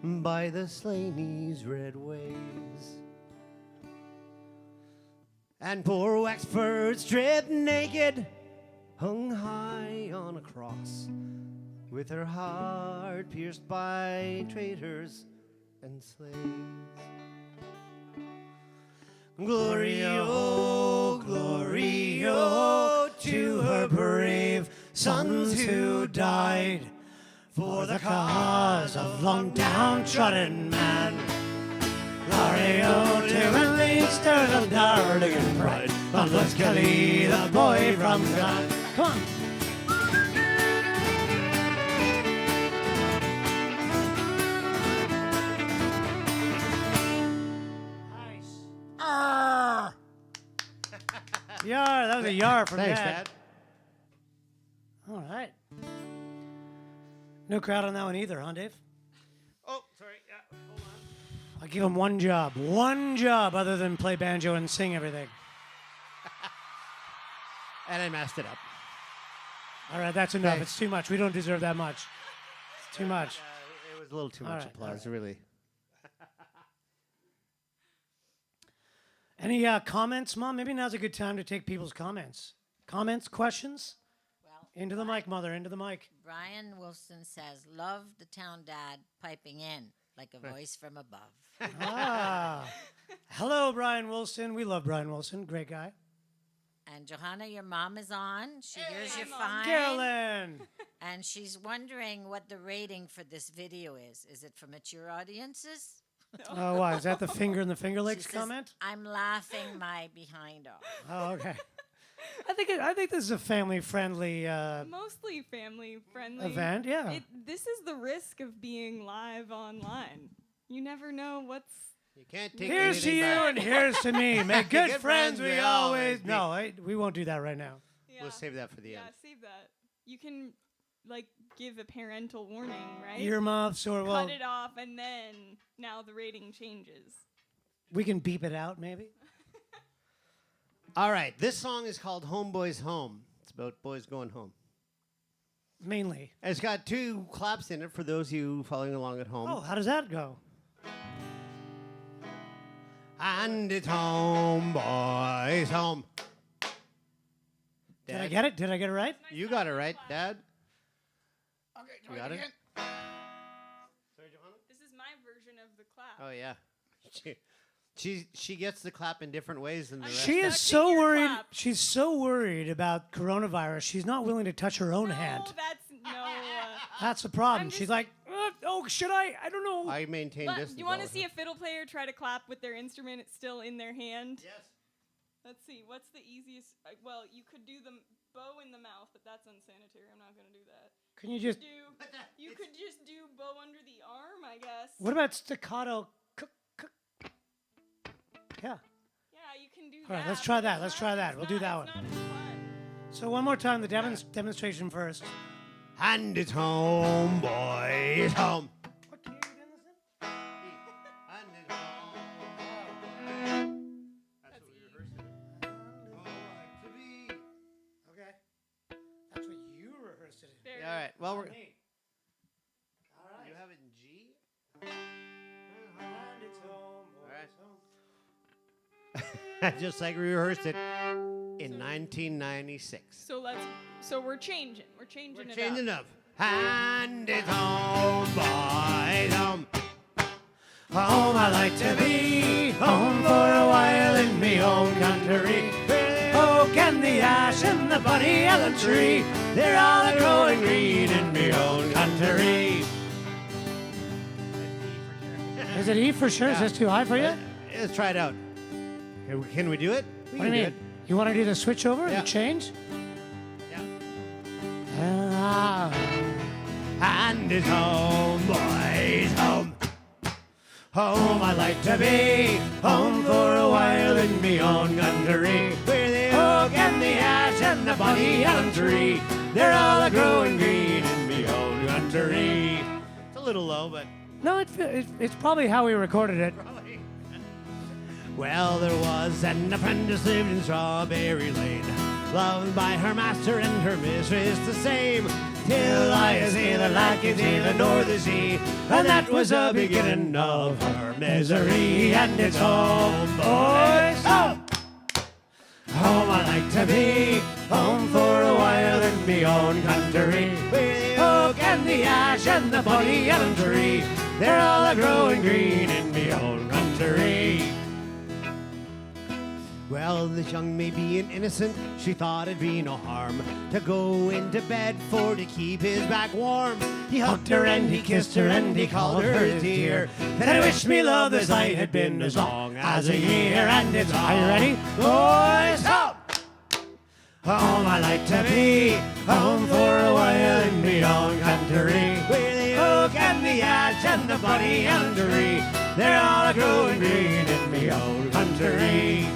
by the Slaney's red waves. And poor Wexford, stripped naked, hung high on a cross, with her heart pierced by traitors and slaves. Glory, oh, glory, oh, to her brave sons who died for the cause of long downtrodden man. Glory, oh, to her Leinster, the darling and pride, on Lewis Kelly, the boy from God. Come on. Yar, that was a yar from Thanks, Dad. Dad. All right. No crowd on that one either, huh, Dave? Oh, sorry. Yeah, hold on. I'll give him one job other than play banjo and sing everything. And I messed it up. All right, that's enough. Thanks. It's too much. We don't deserve that much. It's too much. It was a little too All much right, applause, all really. Any comments, Mom? Maybe now's a good time to take people's comments. Comments, questions? Well, Into the mic, Mother, into the mic. Brian Wilson says, love the town dad piping in like a voice from above. Ah. Hello, Brian Wilson. We love Brian Wilson. Great guy. And Johanna, your mom is on. She hears you Mom. fine. Carolyn. And she's wondering what the rating for this video is. Is it for mature audiences? Oh, what? Is that the finger in the Finger She Lakes says, comment? I'm laughing my behind off. Oh, okay. I think this is a family-friendly Mostly family friendly. event. Yeah. This is the risk of being live online. You never know what's. You can't take Here's to anything you back. and here's to me. Make good Good friends friends we we always. always No, we won't do that right now. Yeah. We'll save that for the Yeah, end. save that. You can like give a parental warning, right? Earmuffs or well, Cut it off, and then now the rating changes. we can beep it out maybe. All right, this song is called Homeboys Home. It's about boys going home. Mainly. And it's got two claps in it for those of you following along at home. Oh, how does that go? And it's homeboys home. Did I get it? Did I get it right? You got it right, Dad. Okay, You got it? Sorry, Johanna? This is my version of the clap. Oh, yeah. She gets the clap in different ways than the rest. She is Expecting so your worried. clap. She's so worried about coronavirus. She's not willing to touch her own No, hand. that's no. That's the problem. I'm She's just- like, oh, should I? I don't know. I maintain But distance. you want all to the see a time. fiddle player try to clap with their instrument still in their hand? Yes. Let's see. What's the easiest? Well, you could do the bow in the mouth, but that's unsanitary. I'm not gonna do that. Can you just? You could just do bow under the arm, I guess. What about staccato? Yeah. Yeah, you can do All that. right, let's try but that. it's Let's not- try that. it's We'll do not- that it's one. not as fun. So one more time, the demonstration first. And it's homeboys home. What key are you doing this in? And it's home. That's what we rehearsed it. Oh, like to be. Okay. That's what you rehearsed it in. There. Yeah, all right. Well, we're. Me. All right. You have it in G? And it's home, right. boys, home. Just like we rehearsed it in 1996. So we're changing. We're changing We're it changing up. up. And it's homeboys home. Home I like to be, home for a while in me own country. Where the oak and the ash and the bunny elm tree, they're all a growing green in me own country. Is it E for sure? Is Yeah. this too high for you? Let's try it out. Can we do it? We What do can you mean? You want to do the switch over Yeah. and change? Yeah. Ah. And it's homeboys home. Home I like to be, home for a while in me own country. Where the Oak and the ash and the bunny elm tree, they're all a growing green in me own country. It's a little low, but No, it's probably how we recorded it. well, there was an apprentice lived in Strawberry Lane. loved by her master and her mistress the same. Till I sailed like a sailor north the sea, and that was the beginning of her misery. And it's home, boys, home! Home I like to be, home for a while in me own country. Where the oak and the ash and the bonny elm tree, they're all a-growing green in me own country. Well, this young may be an innocent, she thought it'd be no harm to go into bed for to keep his back warm. He hugged her and he kissed her and he called her his dear. Then I wish me love as I had been as long as a year. And it's all, are you ready? Boys, home! Home I like to be, home for a while in me own country. Where the oak and the ash and the bonny elm tree, they're all a-growing green in me own country.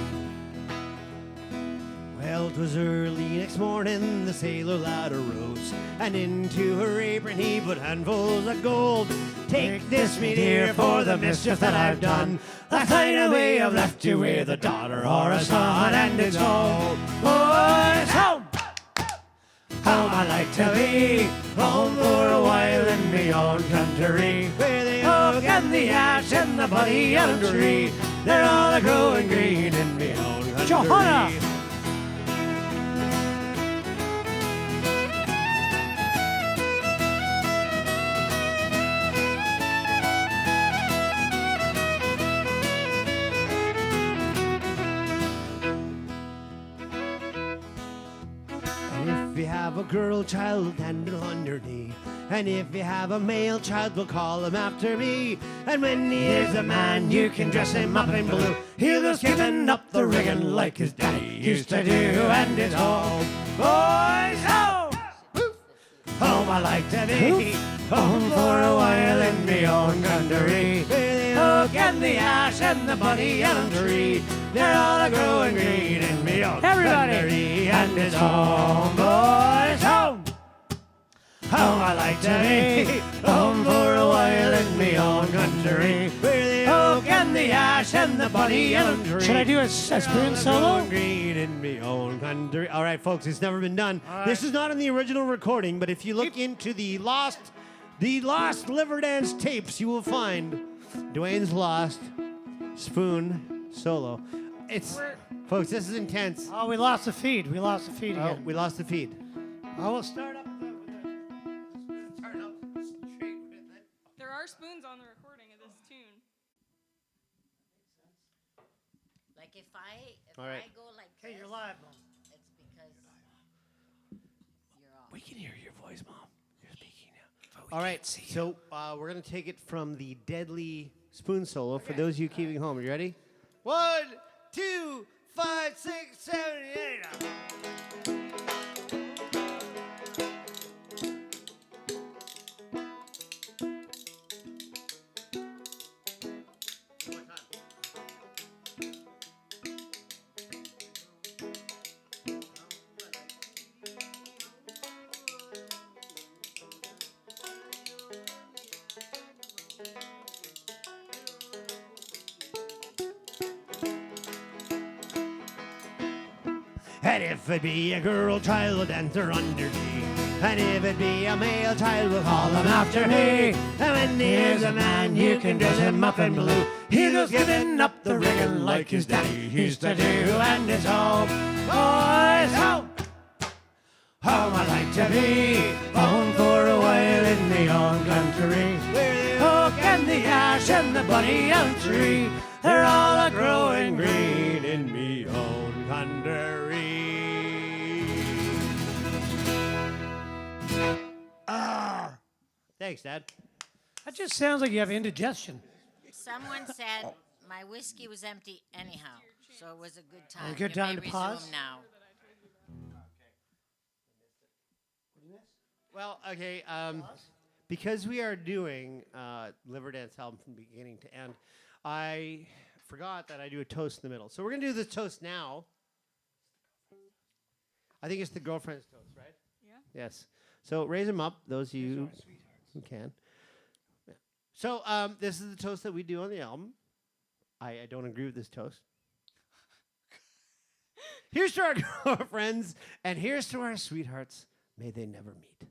Well, 'twas early next morning, the sailor lad arose, and into her apron he put handfuls of gold. Take this, me dear, for the mischief that I've done. That's the way I've left you with a daughter or a son, and it's home, boys, home! Home I like to be, home for a while in me own country. Where the oak and the ash and the bonny elm tree, they're all a-growing green in me own country. Johanna! If you have a girl child, hand it on your knee. And if you have a male child, we'll call him after me. And when he is a man, you can dress him up in blue. He'll go skipping up the rigging like his daddy used to do. And it's home, boys, home! Home I like to be, home for a while in me own country. With the oak and the ash and the bonny elm tree, they're all a-growing green in me own country. And it's home, boys, home! Home I like to be, home for a while in me own country. With the oak and the ash and the bonny elm tree. Should I do a spoon solo? Green in me own country. All right, folks, it's never been done. This is not in the original recording, but if you look into the lost Liverdance tapes, you will find Dwayne's lost spoon solo. Folks, this is intense. Oh, we lost the feed. We lost the feed Oh, again. we lost the feed. I will start up. There are spoons on the recording of this tune. Like if I All right. go like Okay, this, you're live, Mom. it's because you're off. We can hear your voice, Mom. You're speaking now. All right, so we're going to take it from the deadly spoon solo for those of you keeping home. You ready? 1, 2, 5, 6, 7, 8. And if it be a girl child, we'll dance her under me. And if it be a male child, we'll call him after me. And when he is a man, you can dress him up in blue. He goes giving up the rigging like his daddy used to do. And it's home, boys, home! Home I like to be, home for a while in the own country. Where the oak and the ash and the bonny elm tree, they're all a-growing green in me own country. Thanks, Dad. That just sounds like you have indigestion. Someone said my whiskey was empty anyhow, so it was a good time. A good You time may to pause? resume now. Well, okay, because we are doing Liverdance album from beginning to end, I forgot that I do a toast in the middle. So we're going to do this toast now. I think it's the girlfriend's toast, right? Yeah. Yes. So raise them up, those of you who can. Yeah. So this is the toast that we do on the album. I don't agree with this toast. Here's to our girlfriends, and here's to our sweethearts. May they never meet.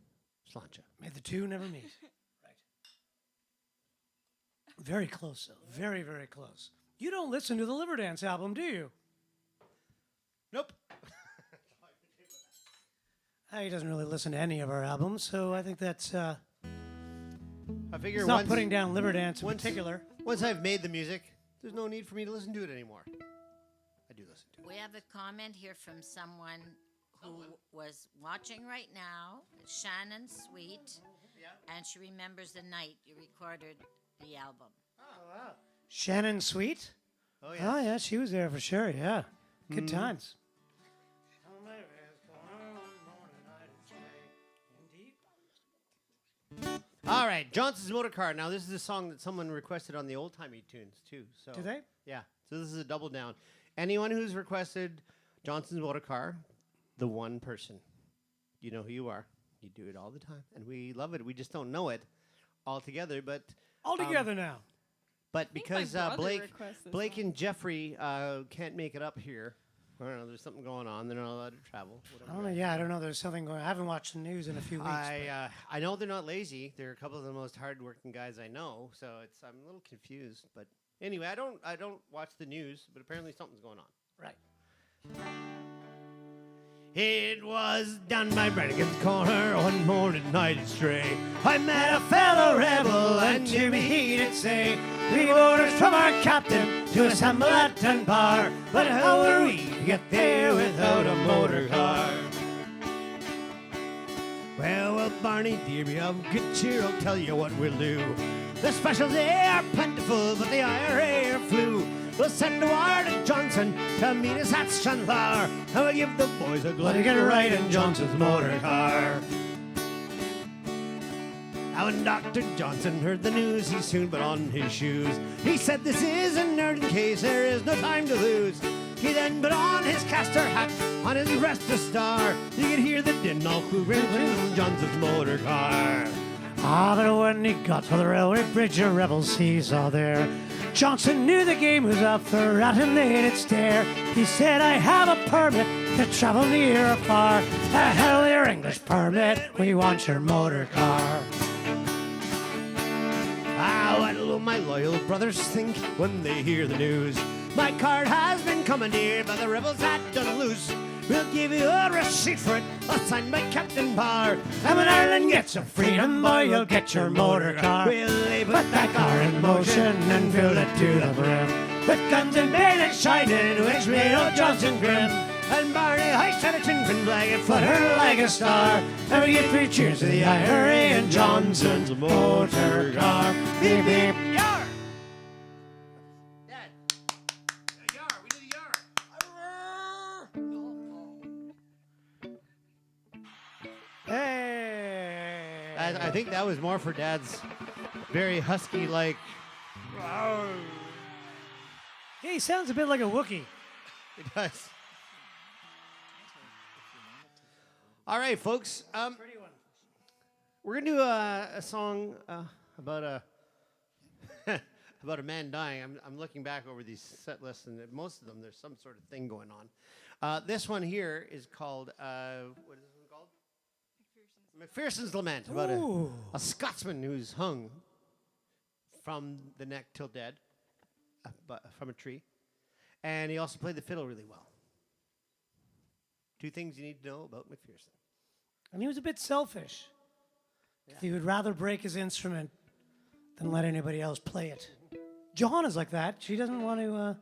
Sláinte. May the two never meet. Right. Very close, though. Very, very close. You don't listen to the Liverdance album, do you? Nope. He doesn't really listen to any of our albums, so I think that's I figure it's not once, putting down Liverdance in once- particular. once I've made the music, there's no need for me to listen to it anymore. I do listen to it. We have a comment here from someone who was watching right now. It's Shannon Sweet, and she remembers the night you recorded the album. Shannon Sweet? Oh, yeah. Oh, yeah, she was there for sure, yeah. Good times. All right, Johnson's Motor Car. Now, this is a song that someone requested on the old-timey tunes, too. So, Do they? Yeah. So this is a double down. Anyone who's requested Johnson's Motor Car, the one person, you know who you are. You do it all the time, and we love it. We just don't know it altogether, but All together now. but think my because brother Blake requested Blake this and Jeffrey can't make it up here. I don't know. There's something going on. They're not allowed to travel. I don't know. Yeah, I don't know. There's something going on. I haven't watched the news in a few weeks. I know they're not lazy. They're a couple of the most hardworking guys I know. So I'm a little confused. But anyway, I don't watch the news. But apparently something's going on. Right. It was down by Brannigan's Corner one morning night at stray. I met a fellow rebel, and to me he did say, "We have orders from our captain to assemble at Dunbar, but how are we to get there without a motor car?" Well, Barney, dear, be of good cheer, I'll tell you what we'll do. The specials, they are plentiful, but the IRA are flew. We'll send a wire to Johnson to meet us at Shanlar, and we'll give the boys a bloody get right in Johnson's motor car. Now when Dr. Johnson heard the news, he soon put on his shoes. He said, "This is an urgent case, there is no time to lose." He then put on his castor hat, on his breast a star. You could hear the din all quivering in Johnson's motor car. Ah, but when he got to the railway bridge, a rebels he saw there. Johnson knew the game was up, for at him they did stare. He said, "I have a permit to travel near or far. The hell with your English permit, we want your motor car." Ah, what will my loyal brothers think when they hear the news? My card has been commandeered by the rebels at Dunluce. We'll give you a receipt for it, signed by Captain Barr. And when Ireland gets a freedom, boy, you'll get your motor car. We'll put that car in motion and fill it to the brim with guns and bayonets shining, which made old Johnson grim. And Barney hoisted a tin fin flag and flutter her like a star. And we get 3 cheers to the IRA and Johnson's motor car. Beep, beep, yar! Dad. Yar, we did a yar. Hey! I think that was more for Dad's very husky-like. Yeah, he sounds a bit like a Wookiee. It does. All right, folks. We're gonna do a song about a about a man dying. I'm looking back over these set lists, and most of them there's some sort of thing going on. This one here is called what is this one called? McPherson's Lament, about a Scotsman who's hung from the neck till dead from a tree, and he also played the fiddle really well. 2 things you need to know about McPherson. And he was a bit selfish. He would rather break his instrument than let anybody else play it. Johanna's like that. She doesn't want to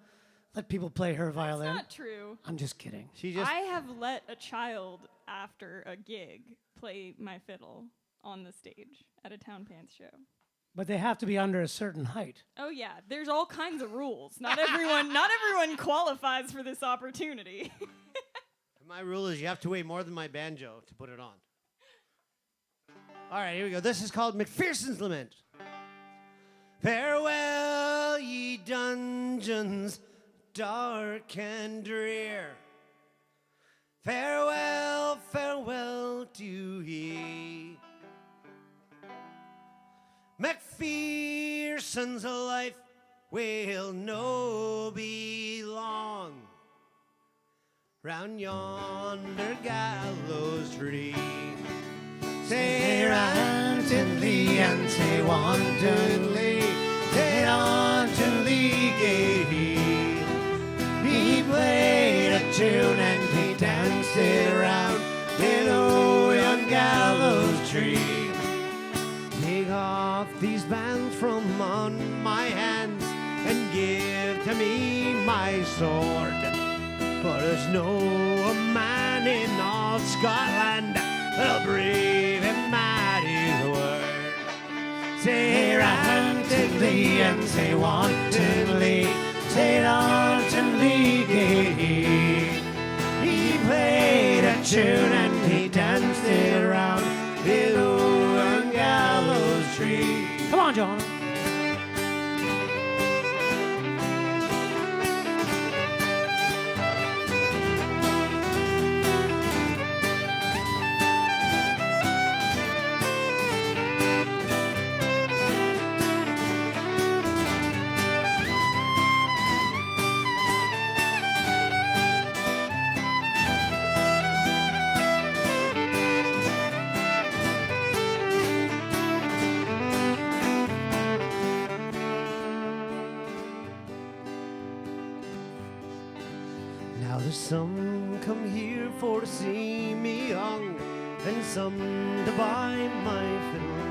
let people play her violin. That's not true. I'm just kidding. She just I have let a child after a gig play my fiddle on the stage at a Town Pants show. But they have to be under a certain height. Oh yeah, there's all kinds of rules. Not everyone qualifies for this opportunity. My rule is you have to weigh more than my banjo to put it on. All right, here we go. This is called McPherson's Lament. Farewell, ye dungeons, dark and drear. Farewell, farewell to ye. McPherson's life will no be long. round yonder gallows tree. Say randomly and say wantonly, say wantonly gay he played a tune and he danced it around below yon gallows tree. Take off these bands from on my hands and give to me my sword. For there's no man in all Scotland that'll brave and mighty word. Say randomly and say wantonly, say wantonly gay he played a tune and he danced it around below a gallows tree. Come on, Johanna. Now there's some come here for to see me young, and some to buy my fiddle.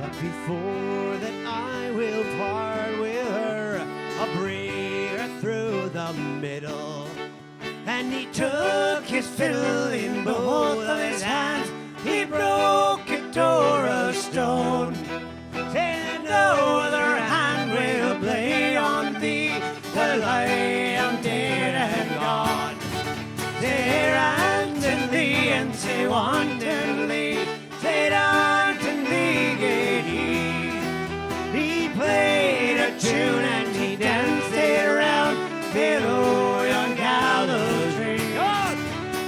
But before that I will part with her, I'll bring her through the middle. And he took his fiddle in both of his hands, he broke it o'er a stone. Saying no other hand will play on thee till I am dead and gone. Say randomly and say wantonly, say wantonly gay he played a tune and he danced it around below yon gallows tree.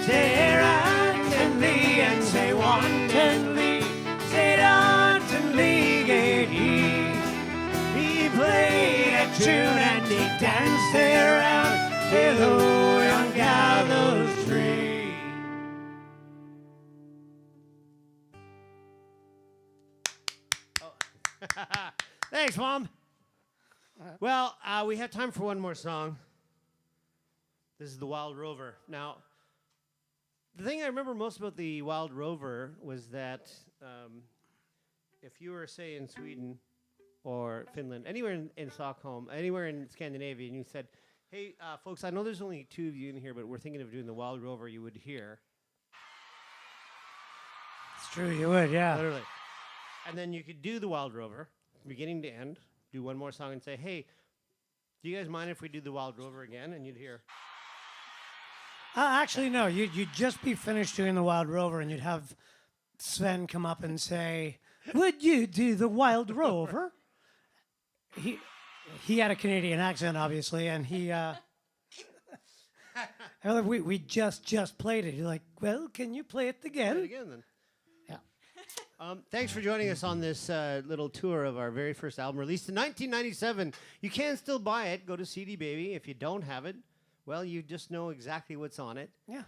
Say randomly and say wantonly, say wantonly gay he played a tune and he danced it around below yon gallows tree. Thanks, Mom. Well, we have time for one more song. This is the Wild Rover. Now, the thing I remember most about the Wild Rover was that if you were, say, in Sweden or Finland, anywhere in Stockholm, anywhere in Scandinavia, and you said, hey, folks, I know there's only 2 of you in here, but we're thinking of doing the Wild Rover, you would hear. It's true, you would, yeah. Literally. And then you could do the Wild Rover, beginning to end, do one more song and say, hey, do you guys mind if we do the Wild Rover again? And you'd hear. Actually, no. You'd just be finished doing the Wild Rover, and you'd have Sven come up and say, would you do the Wild Rover? He had a Canadian accent, obviously, and he... we just played it. You're like, well, can you play it again? Play it again, then. Yeah. Thanks for joining us on this little tour of our very first album, released in 1997. You can still buy it. Go to CD Baby. If you don't have it, well, you just know exactly what's on it. Yeah.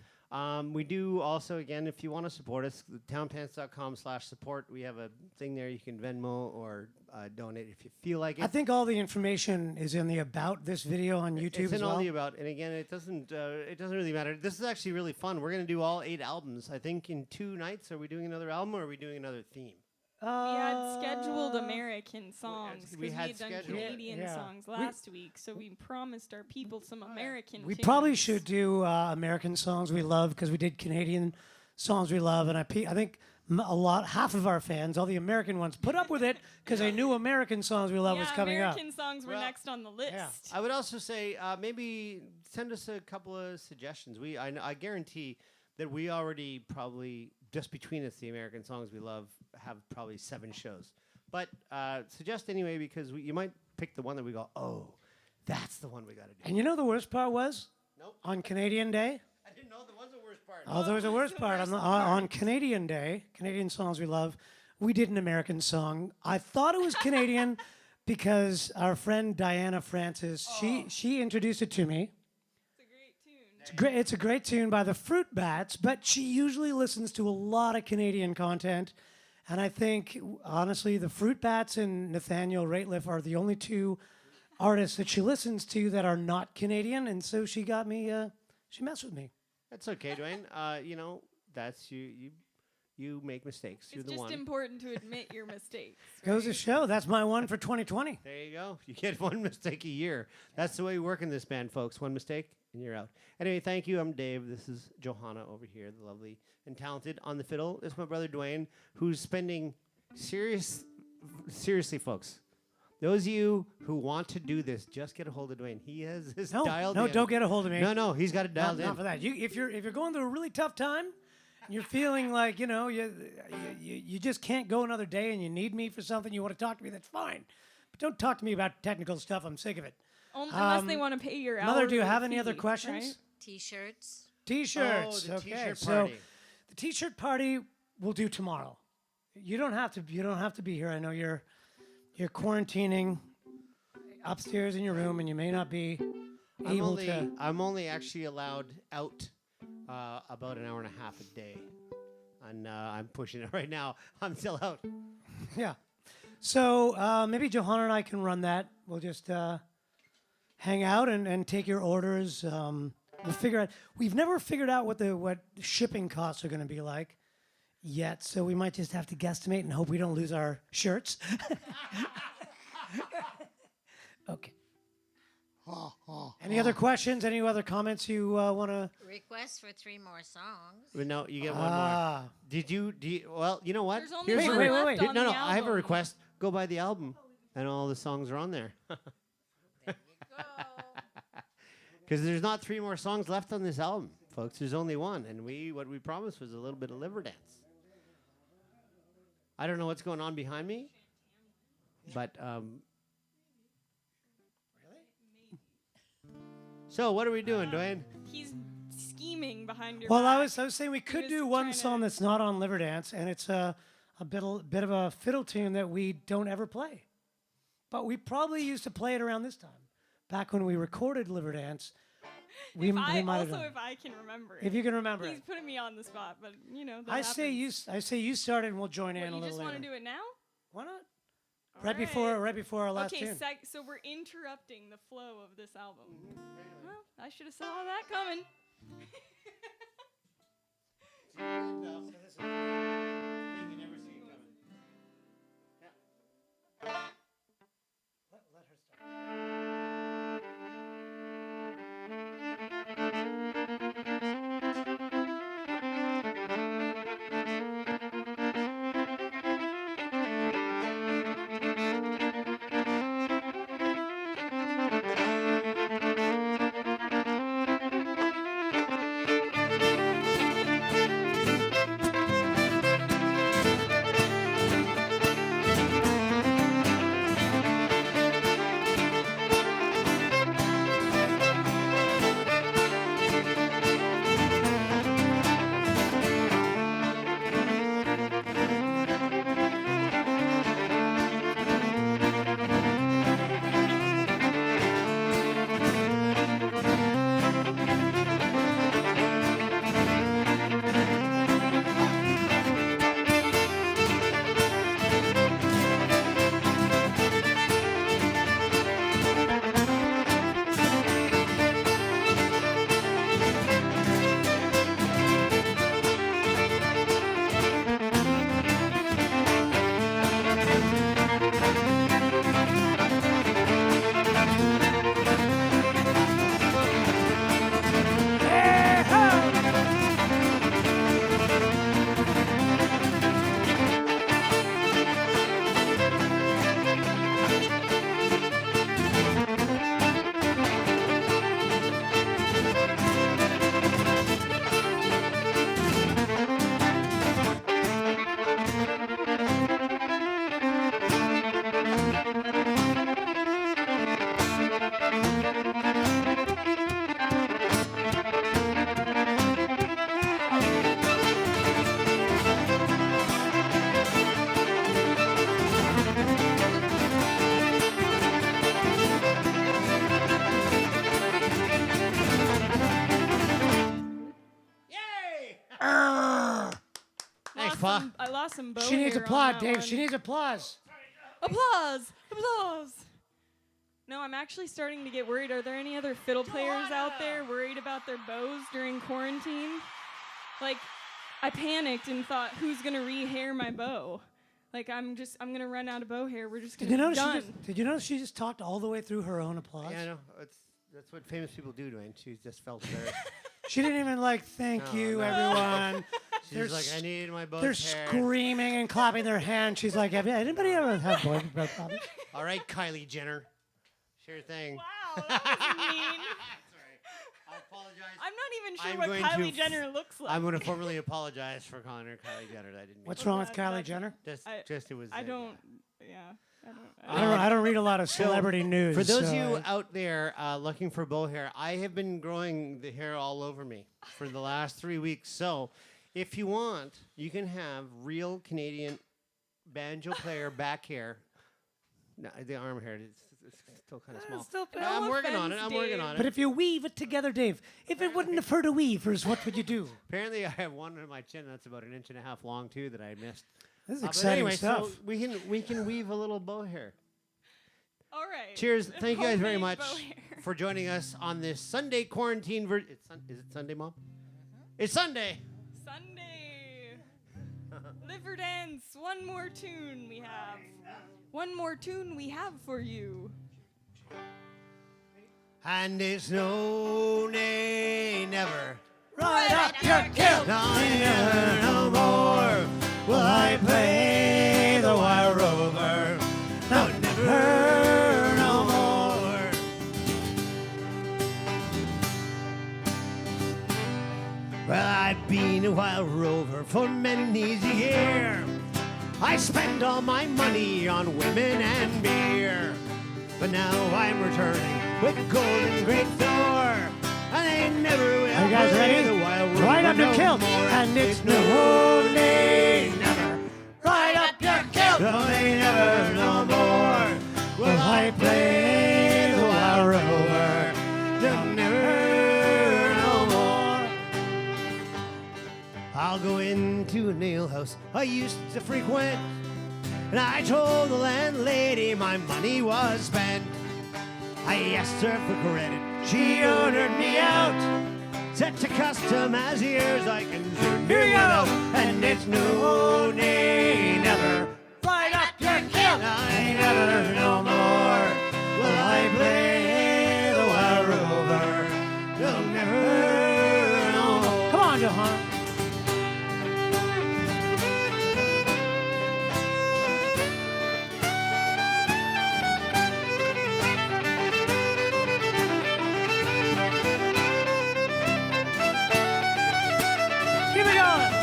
We do also, again, if you want to support us, thetownpants.com/support. We have a thing there. You can Venmo or donate if you feel like it. I think all the information is in the About This video on YouTube It's as in well. all the About, and again, it doesn't really matter. This is actually really fun. We're going to do all 8 albums, I think, in 2 nights. Are we doing another album, or are we doing another theme? We had scheduled American songs because we we had had done scheduled. Canadian Yeah. songs last week, so we promised our people some American We tunes. probably should do American songs we love, because we did Canadian songs we love, and I think half of our fans, all the American ones, put up with it because they knew American songs we love was coming American songs were Well, next on the list. yeah. I would also say maybe send us a couple of suggestions. I guarantee that we already probably, just between us, the American songs we love, have probably 7 shows. But suggest anyway, because you might pick the one that we go, oh, that's the one we got to do. And you know the worst part was? Nope. On Canadian Day? I didn't know there was a worst part. Oh, there was a worst part. On Canadian Day, Canadian songs we love, we did an American song. I thought it was Canadian because our friend Diana Francis, she introduced it to me. It's a great tune. It's a great tune by the Fruit Bats, but she usually listens to a lot of Canadian content. And I think, honestly, the Fruit Bats and Nathaniel Rateliff are the only two artists that she listens to that are not Canadian. And so she got me, she messed with me. That's okay, Dwayne. You know, that's you. You make mistakes. You're It's the just one. important to admit your mistakes. Goes to show. That's my one for 2020. There you go. You get one mistake a year. That's the way we work in this band, folks. One mistake and you're out. Anyway, thank you. I'm Dave. This is Johanna over here, the lovely and talented on the fiddle. This is my brother Dwayne, who's spending seriously, folks. Those of you who want to do this, just get a hold of Dwayne. He has this dialed in. No, don't get a hold of me. No, he's got it dialed in. Not for that. If you're going through a really tough time, and you're feeling like you just can't go another day, and you need me for something, you want to talk to me, that's fine. But don't talk to me about technical stuff. I'm sick of it. Unless they want to pay your Mother, do you hourly have any other fee, questions? right? T-shirts. T-shirts. Oh, the okay. t-shirt So party. the T-shirt party we'll do tomorrow. You don't have to be here. I know you're quarantining upstairs in your room, and you may not be able to. I'm only actually allowed out about an hour and a half a day, and I'm pushing it right now. I'm still out. Yeah. So maybe Johanna and I can run that. We'll just hang out and take your orders. We'll figure out. We've never figured out what the shipping costs are going to be like yet, so we might just have to guesstimate and hope we don't lose our shirts. Okay. Any other questions? Any other comments you want to? Request for 3 more songs. But no, you get one more. Did you? Well, you know what? There's only Here's one wait, left wait. on No, the I have a album. request. Go buy the album, and all the songs are on there. There you go. Because there's not 3 more songs left on this album, folks. There's only one, and what we promised was a little bit of Liverdance. I don't know what's going on behind me, but So what are we doing, Dwayne? He's scheming behind your Well, back. I was saying we could was do one trying song to- that's not on Liverdance, and it's a bit of a fiddle tune that we don't ever play, but we probably used to play it around this time, back when we recorded Liverdance. We If might have also, done. if I can remember it. If you can remember He's it. putting me on the spot, but you know. That I say you start it, and we'll join in a You little just later. want to do it now? Why not? All Right before our last Okay, tune. so we're interrupting the flow of this album. Well, I should have saw that coming. lost some bow She needs hair on applause, that Dave. one. She needs applause. Applause! Applause! No, I'm actually starting to get worried. Are there any other fiddle players out there worried about their bows during quarantine? Like, I panicked and thought, who's gonna rehair my bow? Like, I'm gonna run out of bow hair. We're just Did gonna you be notice? done. Did you notice she just talked all the way through her own applause? Yeah, I know. That's what famous people do, Dwayne. She just felt embarrassed. She didn't even thank No, you, no. everyone. She's like, I need my bow They're hair. screaming and clapping their hands. She's like, anybody ever have boy breath problems? All right, Kylie Jenner. Sure thing. Wow, that was mean. I apologize. I'm not even sure I'm what going Kylie to Jenner looks like. I'm going to formally apologize for calling her Kylie Jenner. I didn't mean What's to. wrong with that- Kylie that's- Jenner? Just it was. I don't. Yeah. I don't read a lot of celebrity news. For those so of you I- out there looking for bow hair, I have been growing the hair all over me for the last 3 weeks. So, if you want, you can have real Canadian banjo player back hair. No, the arm hair it's still kind of small. still- I'm No working on it. offense, I'm working Dave. on But it. if you weave it together, Dave, if it wouldn't have hurt a weavers, what would you do? Apparently, I have one on my chin that's about 1.5 inches long too that I missed. This is But exciting anyway, stuff. so we can weave a little bow hair. All right. Cheers! Thank you guys very Homemade much bow hair. for joining us on this Sunday quarantine. Is it Sunday, Mom? It's Sunday. Sunday. Liverdance. One more tune we have. One more tune we have for you. And it's no, nay, never. Right up your kill. No, never, no more will I play the wild rover. No, never, no more. Well, I've been a wild rover for many a year. I spend all my money on women and beer. But now I'm returning with golden great Thor. And they never will. Are you guys play ready? the wild rover Right up your no kill. more. And it's no, nay, never. right up your kill. No, they never, no more will I play the wild rover. No, never, no more. I'll go into a nail house I used to frequent, and I told the landlady my money was spent. I asked her for credit, she ordered me out. Set to custom as years I can soon do without. And it's no, nay, never. Right up your kill. I never no more will I play the wild rover. No, never no more. Come on, Johanna. Keep it going.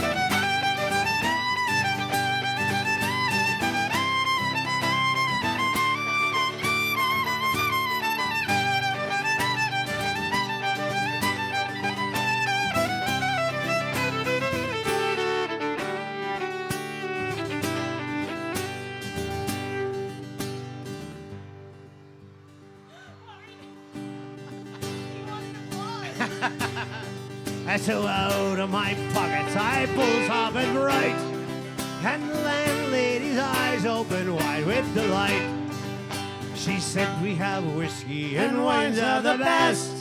And so out of my pockets I pull something right, and the landlady's eyes open wide with delight. She said we have whiskey and wines of the best,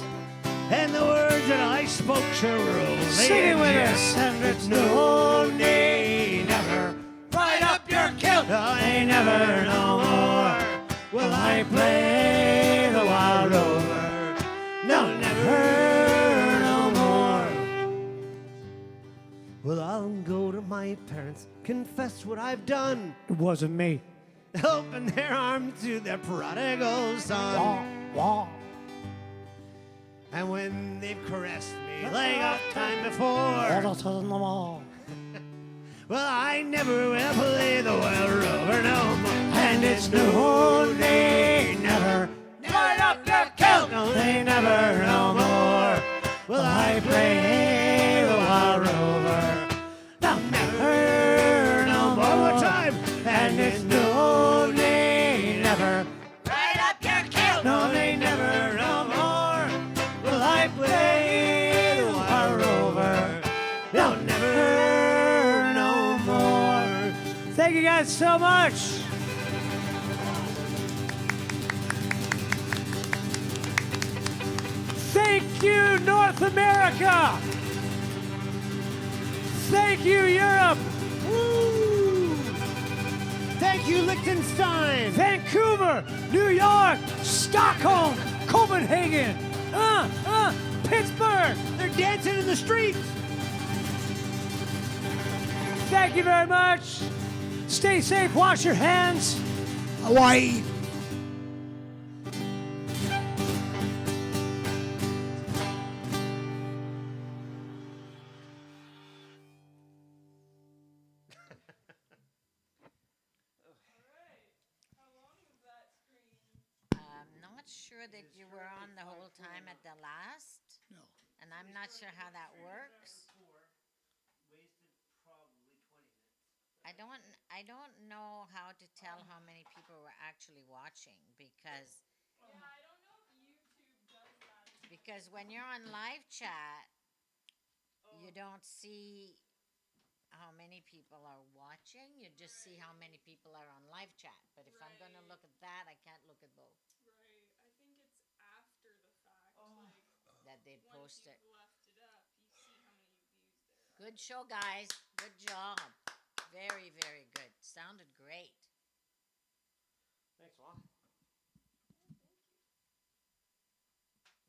and the words that I spoke sure rule. Sing it with us, and it's no, nay, never. Right up your kill. I never no more will I play the wild rover. No, never no more. Well, I'll go to my parents, confess what I've done, It wasn't me. open their arms to their prodigal son. Wah. And when they've caressed me like a time before, well, I never will play the wild rover no more. And it's no, nay, never. Right up your kill. No, they never no more will I play the wild rover. No, never no more. One more time. And it's no, nay, never. Right up your kill. No, they never no more will I play the wild rover. No, never no more. you guys so much. Thank you, North America. Thank you, Europe. Woo! Thank you, Liechtenstein. Vancouver, New York, Stockholm, Copenhagen, Pittsburgh. They're dancing in the streets. Thank you very much. Stay safe, wash your hands. Hawaii. I'm not sure that you were on the whole time at the last, No. and I'm not sure how that works. I don't know how to tell how many people were actually watching because when you're on live chat, you don't see how many people are watching. You just see how many people are on live chat. But if I'm going to look at that, I can't look at both Right. I think it's after the fact. that they Once posted. you've left it up, you see how many views there are. Good show, guys. Good job. Very, very good. Sounded great. Thanks, Mom.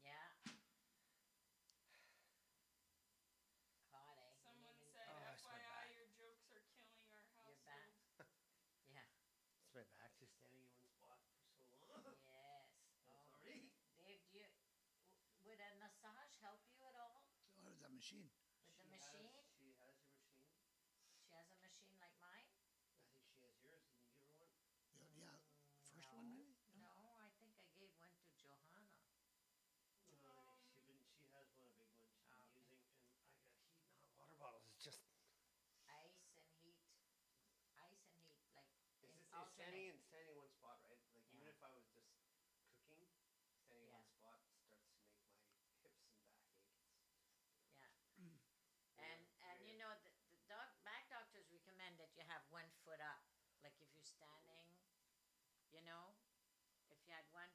Yeah. Caught, eh? Someone said, I swear FYI, back. your jokes are killing our You're back. household. Yeah. It's my back just standing in one spot for so long. Yes. Oh. Sorry. Dave, would a massage help you at all? What is that machine? With the machine? She has your machine. She has a machine like mine? I think she has yours. Didn't you give her one? Yeah, first one maybe? No, I think I gave one to Johanna. She has one, a big one. She's been using, and I got heat and hot water bottles. It's just Ice and heat. Ice and heat, like it's in just alternate. standing in one spot, right? Like even Yeah. if I was just cooking, standing in Yeah. one spot starts to make my hips and back ache. Yeah. And you know the back doctors recommend that you have 1 foot up. Like if you're standing, you know, if you had 1